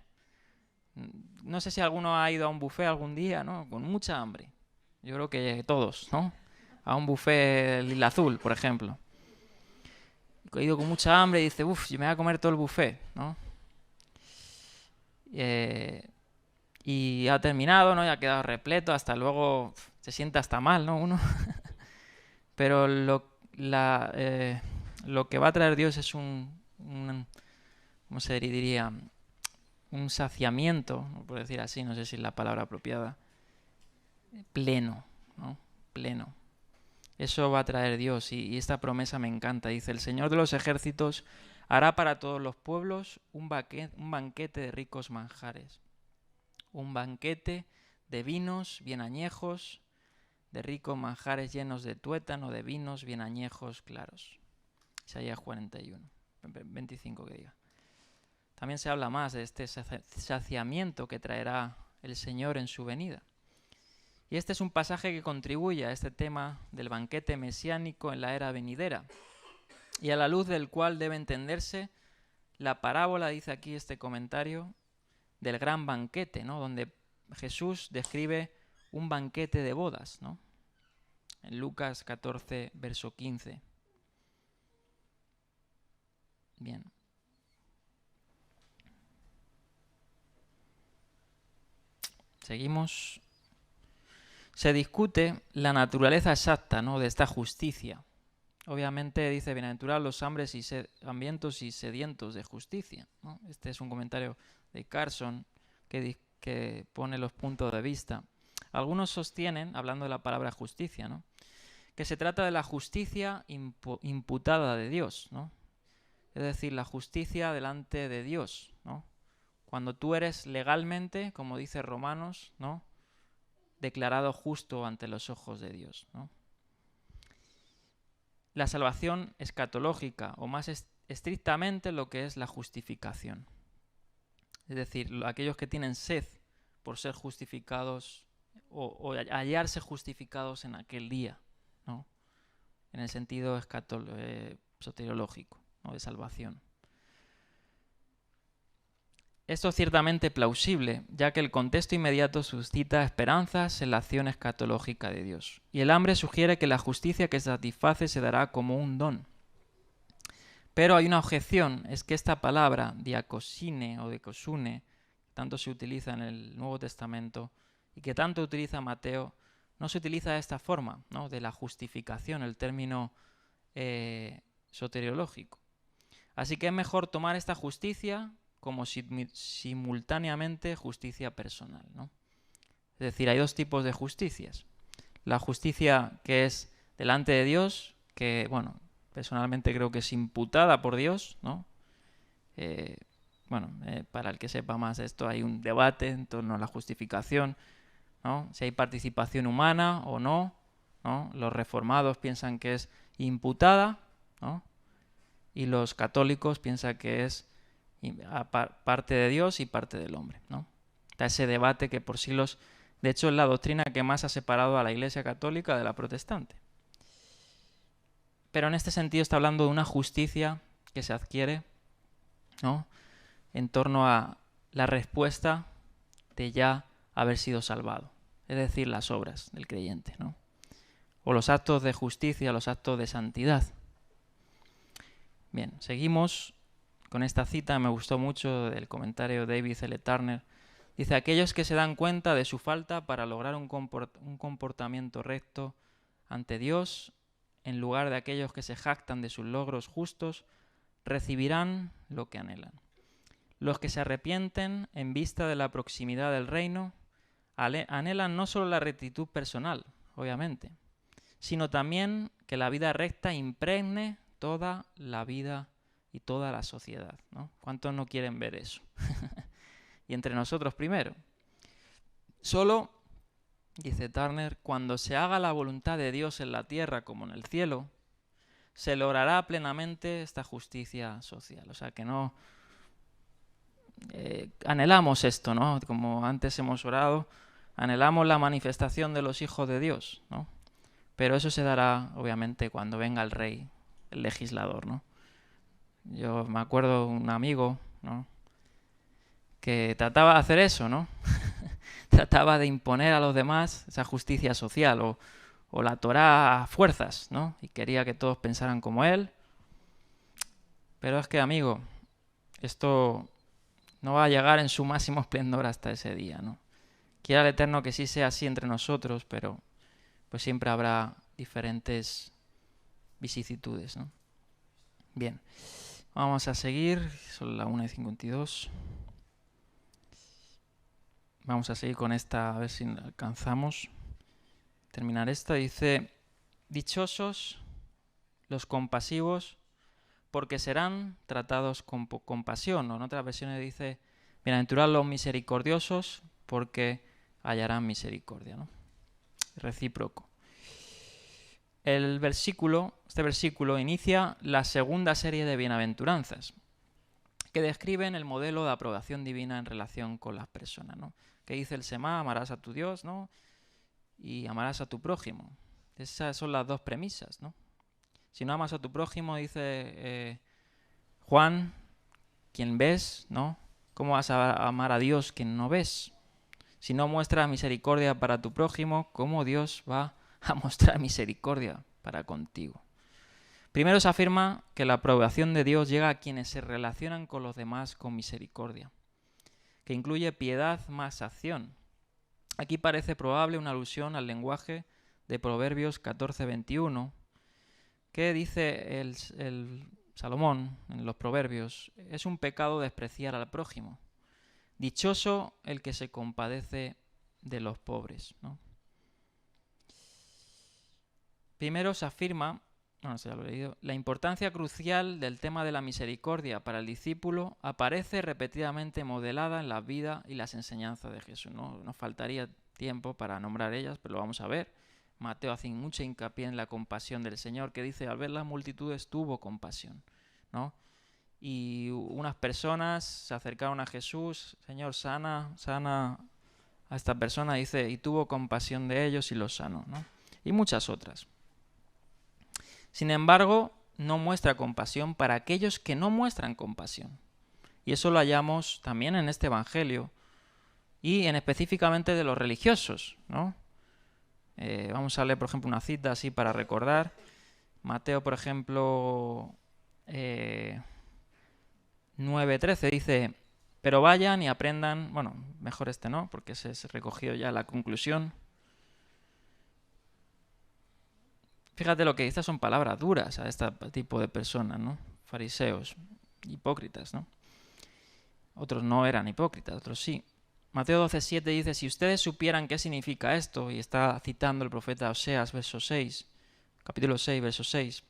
Speaker 1: No sé si alguno ha ido a un buffet algún día, ¿no? Con mucha hambre. Yo creo que todos, ¿no? A un buffet Lila Azul, por ejemplo. He ido con mucha hambre y dice, uff, yo me voy a comer todo el buffet, ¿no? Y ha terminado, ¿no? Y ha quedado repleto, hasta luego se siente hasta mal, ¿no? Uno. Pero lo que va a traer Dios es ¿cómo se diría? Un saciamiento, por decir así, no sé si es la palabra apropiada, pleno, ¿no? Pleno. Eso va a traer Dios y esta promesa me encanta. Dice, el Señor de los ejércitos hará para todos los pueblos un banquete de ricos manjares. un banquete de vinos bien añejos, de ricos manjares llenos de tuétano, de vinos bien añejos claros. Isaías 25 que diga. También se habla más de este saciamiento que traerá el Señor en su venida. Y este es un pasaje que contribuye a este tema del banquete mesiánico en la era venidera, y a la luz del cual debe entenderse la parábola, dice aquí este comentario, del gran banquete, ¿no? Donde Jesús describe un banquete de bodas, ¿no? En Lucas 14, verso 15. Bien. Seguimos. Se discute la naturaleza exacta, ¿no?, de esta justicia. Obviamente dice, bienaventurados los hambrientos y sedientos de justicia, ¿no? Este es un comentario de Carson que pone los puntos de vista. Algunos sostienen, hablando de la palabra justicia, ¿no?, que se trata de la justicia imputada de Dios, ¿no? Es decir, la justicia delante de Dios, ¿no? Cuando tú eres legalmente, como dice Romanos, ¿no?, declarado justo ante los ojos de Dios, ¿no? La salvación escatológica, o más estrictamente lo que es la justificación. Es decir, aquellos que tienen sed por ser justificados o hallarse justificados en aquel día, ¿no?, en el sentido soteriológico, ¿no?, de salvación. Esto es ciertamente plausible, ya que el contexto inmediato suscita esperanzas en la acción escatológica de Dios. Y el hambre sugiere que la justicia que satisface se dará como un don. Pero hay una objeción, es que esta palabra, diakosine o dikosune, tanto se utiliza en el Nuevo Testamento y que tanto utiliza Mateo, no se utiliza de esta forma, ¿no?, de la justificación, el término soteriológico. Así que es mejor tomar esta justicia como simultáneamente justicia personal, ¿no? Es decir, hay dos tipos de justicias. La justicia que es delante de Dios, que, bueno, personalmente creo que es imputada por Dios, ¿no? Para el que sepa más de esto, hay un debate en torno a la justificación, ¿no?, si hay participación humana o no, ¿no? Los reformados piensan que es imputada, ¿no?, y los católicos piensan que es parte de Dios y parte del hombre, ¿no? Está ese debate que por siglos, de hecho, es la doctrina que más ha separado a la Iglesia católica de la protestante. Pero en este sentido está hablando de una justicia que se adquiere, ¿no?, en torno a la respuesta de ya haber sido salvado, es decir, las obras del creyente, ¿no?, o los actos de justicia, los actos de santidad. Bien, seguimos con esta cita, me gustó mucho del comentario de David L. Turner. Dice, aquellos que se dan cuenta de su falta para lograr un comportamiento recto ante Dios, en lugar de aquellos que se jactan de sus logros justos, recibirán lo que anhelan. Los que se arrepienten en vista de la proximidad del reino, anhelan no solo la rectitud personal, obviamente, sino también que la vida recta impregne toda la vida y toda la sociedad, ¿no? ¿Cuántos no quieren ver eso? Y entre nosotros primero. Solo, dice Turner, cuando se haga la voluntad de Dios en la tierra como en el cielo, se logrará plenamente esta justicia social. O sea que no anhelamos esto, ¿no? Como antes hemos orado, anhelamos la manifestación de los hijos de Dios, ¿no? Pero eso se dará, obviamente, cuando venga el rey, el legislador, ¿no? Yo me acuerdo de un amigo, ¿no?, que trataba de hacer eso, ¿no? Trataba de imponer a los demás esa justicia social o la Torá a fuerzas, ¿no? Y quería que todos pensaran como él. Pero es que, amigo, esto no va a llegar en su máximo esplendor hasta ese día, ¿no? Quiera el Eterno que sí sea así entre nosotros, pero pues siempre habrá diferentes vicisitudes, ¿no? Bien, vamos a seguir, son las 1:52. Vamos a seguir con esta, a ver si alcanzamos terminar esta. Dice, dichosos los compasivos, porque serán tratados con compasión. O en otras versiones dice, bienaventurados los misericordiosos, porque hallarán misericordia, ¿no? Recíproco. Este versículo inicia la segunda serie de bienaventuranzas que describen el modelo de aprobación divina en relación con las personas, ¿no? Que dice el Semá, amarás a tu Dios, ¿no? Y amarás a tu prójimo. Esas son las dos premisas, ¿no? Si no amas a tu prójimo, dice Juan, quien ves, ¿no? ¿Cómo vas a amar a Dios quien no ves? Si no muestras misericordia para tu prójimo, ¿cómo Dios va a mostrar misericordia para contigo? Primero se afirma que la aprobación de Dios llega a quienes se relacionan con los demás con misericordia, que incluye piedad más acción. Aquí parece probable una alusión al lenguaje de Proverbios 14:21, que dice el Salomón en los Proverbios: es un pecado despreciar al prójimo. Dichoso el que se compadece de los pobres, ¿no? Primero se afirma, ya lo he leído, la importancia crucial del tema de la misericordia para el discípulo aparece repetidamente modelada en la vida y las enseñanzas de Jesús, ¿no? Nos faltaría tiempo para nombrar ellas, pero lo vamos a ver. Mateo hace mucho hincapié en la compasión del Señor, que dice: al ver las multitudes tuvo compasión, ¿no? Y unas personas se acercaron a Jesús: Señor, sana a esta persona, dice, y tuvo compasión de ellos y los sanó, ¿no? Y muchas otras. Sin embargo, no muestra compasión para aquellos que no muestran compasión. Y eso lo hallamos también en este Evangelio, y en específicamente de los religiosos, ¿no? Vamos a leer, por ejemplo, una cita así para recordar. Mateo, por ejemplo, 9:13 dice: pero vayan y aprendan, bueno, mejor este no, porque se recogió ya la conclusión. Fíjate lo que dice, son palabras duras a este tipo de personas, ¿no? Fariseos, hipócritas, ¿no? Otros no eran hipócritas, otros sí. Mateo 12:7 dice: si ustedes supieran qué significa esto, y está citando el profeta Oseas, verso 6, capítulo 6, verso 6.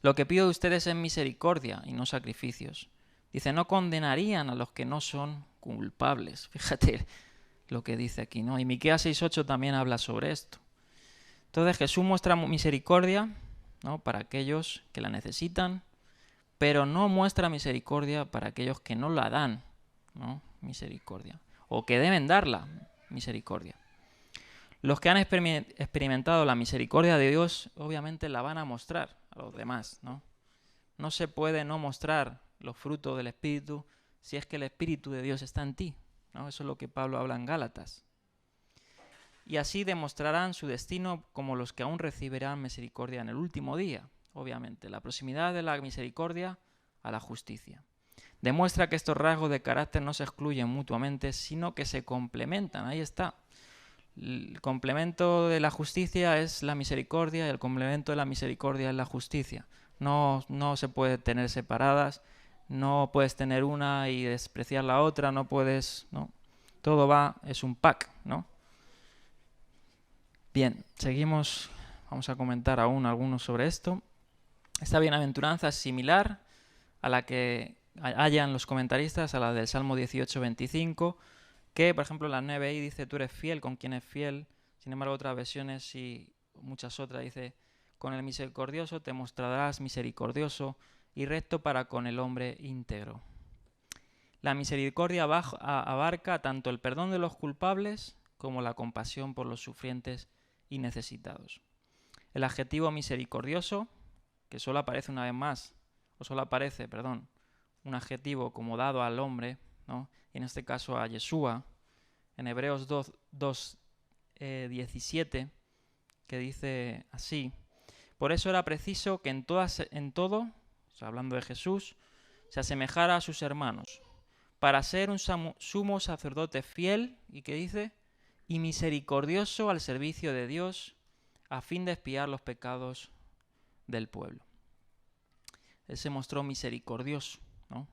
Speaker 1: Lo que pido de ustedes es misericordia y no sacrificios. Dice: no condenarían a los que no son culpables. Fíjate lo que dice aquí, ¿no? Y Miqueas 6:8 también habla sobre esto. Entonces Jesús muestra misericordia, ¿no?, para aquellos que la necesitan, pero no muestra misericordia para aquellos que no la dan, ¿no? Misericordia, o que deben darla misericordia. Los que han experimentado la misericordia de Dios obviamente la van a mostrar a los demás, ¿no? No se puede no mostrar los frutos del Espíritu si es que el Espíritu de Dios está en ti, ¿no? Eso es lo que Pablo habla en Gálatas. Y así demostrarán su destino como los que aún recibirán misericordia en el último día. Obviamente, la proximidad de la misericordia a la justicia demuestra que estos rasgos de carácter no se excluyen mutuamente, sino que se complementan. Ahí está. El complemento de la justicia es la misericordia y el complemento de la misericordia es la justicia. No se puede tener separadas, no puedes tener una y despreciar la otra, no puedes, ¿no? Todo va, es un pack, ¿no? Bien, seguimos, vamos a comentar aún algunos sobre esto. Esta bienaventuranza es similar a la que hallan los comentaristas, a la del Salmo 18:25, que por ejemplo en la 9i dice: tú eres fiel con quien es fiel. Sin embargo, otras versiones y muchas otras dice: con el misericordioso te mostrarás misericordioso y recto para con el hombre íntegro. La misericordia abarca tanto el perdón de los culpables como la compasión por los sufrientes y necesitados. El adjetivo misericordioso, que solo aparece una vez más, un adjetivo como dado al hombre, ¿no?, y en este caso a Yeshua, en Hebreos 2:17, que dice así: por eso era preciso que en todo, o sea, hablando de Jesús, se asemejara a sus hermanos, para ser un sumo sacerdote fiel, y que dice, y misericordioso al servicio de Dios, a fin de expiar los pecados del pueblo. Él se mostró misericordioso, ¿no?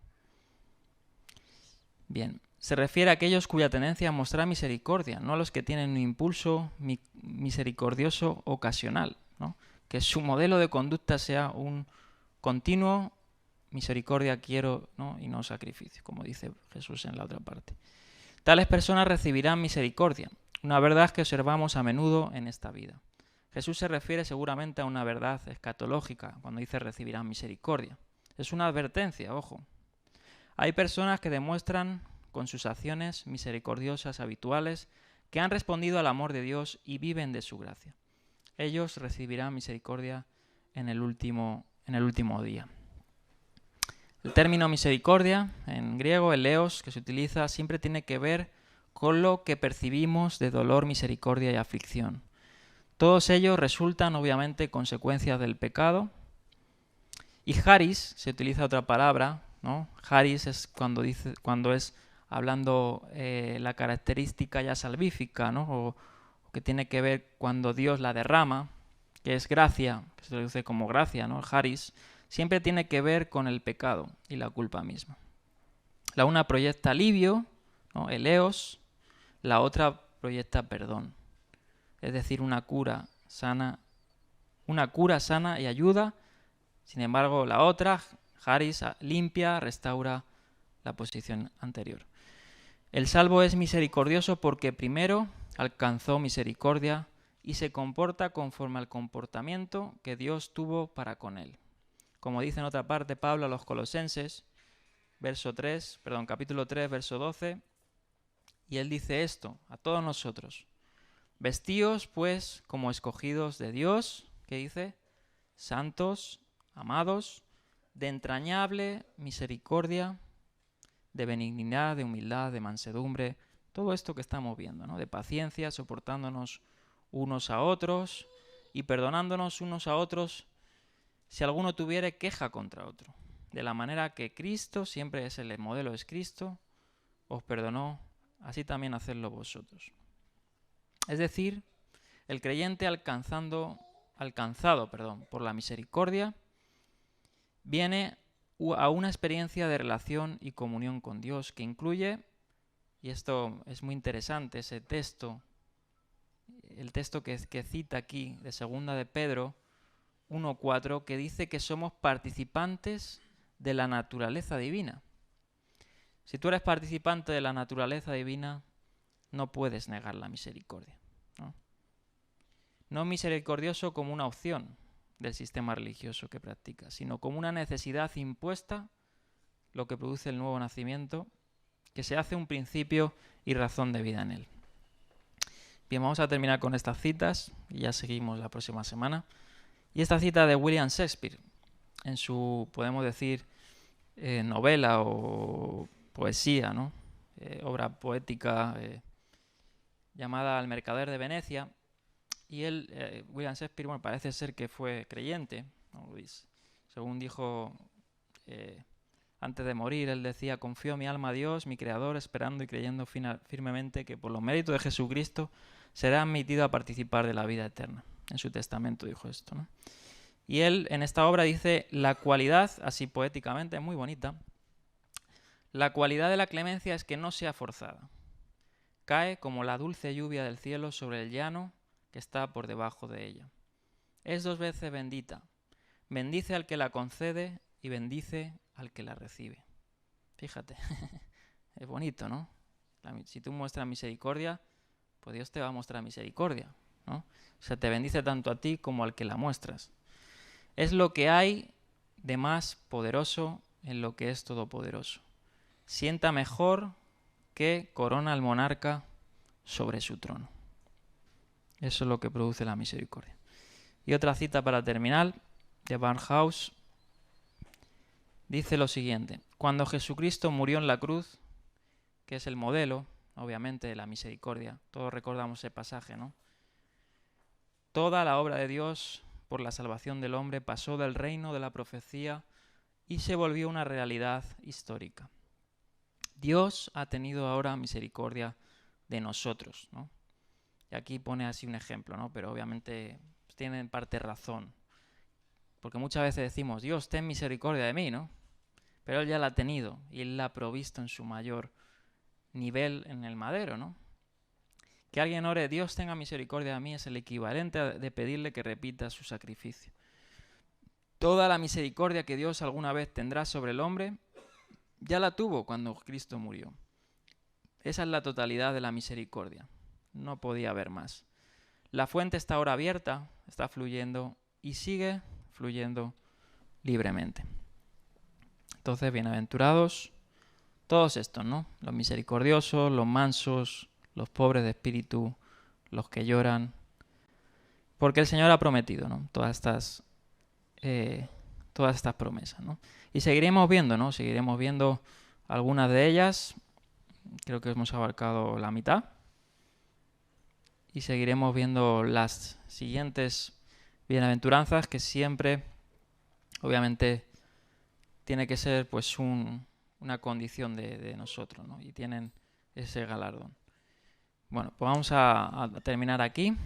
Speaker 1: Bien, se refiere a aquellos cuya tendencia es mostrar misericordia, no a los que tienen un impulso misericordioso ocasional, ¿no? Que su modelo de conducta sea un continuo misericordia quiero, ¿no?, y no sacrificio, como dice Jesús en la otra parte. Tales personas recibirán misericordia, una verdad que observamos a menudo en esta vida. Jesús se refiere seguramente a una verdad escatológica cuando dice recibirán misericordia. Es una advertencia, ojo. Hay personas que demuestran con sus acciones misericordiosas habituales que han respondido al amor de Dios y viven de su gracia. Ellos recibirán misericordia en el último día. El término misericordia, en griego, eleos, que se utiliza, siempre tiene que ver con lo que percibimos de dolor, misericordia y aflicción. Todos ellos resultan, obviamente, consecuencias del pecado. Y charis, se utiliza otra palabra, ¿no? Charis es cuando es hablando la característica ya salvífica, ¿no? O que tiene que ver cuando Dios la derrama, que es gracia, que se traduce como gracia, ¿no? Charis, siempre tiene que ver con el pecado y la culpa misma. La una proyecta alivio, ¿no? Eleos, la otra proyecta perdón. Es decir, una cura sana y ayuda. Sin embargo, la otra, charis, limpia, restaura la posición anterior. El salvo es misericordioso porque primero alcanzó misericordia y se comporta conforme al comportamiento que Dios tuvo para con él. Como dice en otra parte Pablo a los Colosenses, capítulo 3, verso 12, y él dice esto a todos nosotros: vestíos pues como escogidos de Dios, ¿qué dice? Santos, amados, de entrañable misericordia, de benignidad, de humildad, de mansedumbre, todo esto que estamos viendo, ¿no? De paciencia, soportándonos unos a otros y perdonándonos unos a otros si alguno tuviere queja contra otro. De la manera que Cristo, siempre es el modelo, es Cristo, os perdonó, así también hacedlo vosotros. Es decir, el creyente alcanzado por la misericordia, viene a una experiencia de relación y comunión con Dios que incluye, y esto es muy interesante, ese texto, el texto que cita aquí de 2 de Pedro 1:4, que dice que somos participantes de la naturaleza divina. Si tú eres participante de la naturaleza divina, no puedes negar la misericordia. No misericordioso como una opción del sistema religioso que practicas, sino como una necesidad impuesta, lo que produce el nuevo nacimiento, que se hace un principio y razón de vida en él. Bien, vamos a terminar con estas citas y ya seguimos la próxima semana. Y esta cita de William Shakespeare, en su, podemos decir, novela o poesía, ¿no? Obra poética llamada El mercader de Venecia. Y él, William Shakespeare, bueno, parece ser que fue creyente, ¿no? Según dijo antes de morir, él decía: confío mi alma a Dios, mi Creador, esperando y creyendo firmemente que por los méritos de Jesucristo será admitido a participar de la vida eterna. En su testamento dijo esto, ¿no? Y él en esta obra dice: la cualidad, así poéticamente, muy bonita, la cualidad de la clemencia es que no sea forzada. Cae como la dulce lluvia del cielo sobre el llano que está por debajo de ella. Es 2 veces bendita. Bendice al que la concede y bendice al que la recibe. Fíjate, es bonito, ¿no? Si tú muestras misericordia, pues Dios te va a mostrar misericordia, ¿no? O sea, te bendice tanto a ti como al que la muestras. Es lo que hay de más poderoso en lo que es todopoderoso. Sienta mejor que corona al monarca sobre su trono. Eso es lo que produce la misericordia. Y otra cita para terminar, de Barnhouse, dice lo siguiente: cuando Jesucristo murió en la cruz, que es el modelo, obviamente, de la misericordia, todos recordamos ese pasaje, ¿no? Toda la obra de Dios por la salvación del hombre pasó del reino de la profecía y se volvió una realidad histórica. Dios ha tenido ahora misericordia de nosotros, ¿no? Y aquí pone así un ejemplo, ¿no? Pero obviamente tiene en parte razón. Porque muchas veces decimos: Dios, ten misericordia de mí, ¿no? Pero Él ya la ha tenido y Él la ha provisto en su mayor nivel en el madero, ¿no? Que alguien ore: Dios tenga misericordia de mí, es el equivalente de pedirle que repita su sacrificio. Toda la misericordia que Dios alguna vez tendrá sobre el hombre, ya la tuvo cuando Cristo murió. Esa es la totalidad de la misericordia. No podía haber más. La fuente está ahora abierta, está fluyendo y sigue fluyendo libremente. Entonces, bienaventurados todos estos, ¿no? Los misericordiosos, los mansos, los pobres de espíritu, los que lloran. Porque el Señor ha prometido, ¿no? Todas estas promesas, ¿no? Y seguiremos viendo, ¿no? Seguiremos viendo algunas de ellas. Creo que hemos abarcado la mitad. Y seguiremos viendo las siguientes bienaventuranzas, que siempre, obviamente, tiene que ser pues una condición de nosotros, ¿no? Y tienen ese galardón. Bueno, pues vamos a terminar aquí.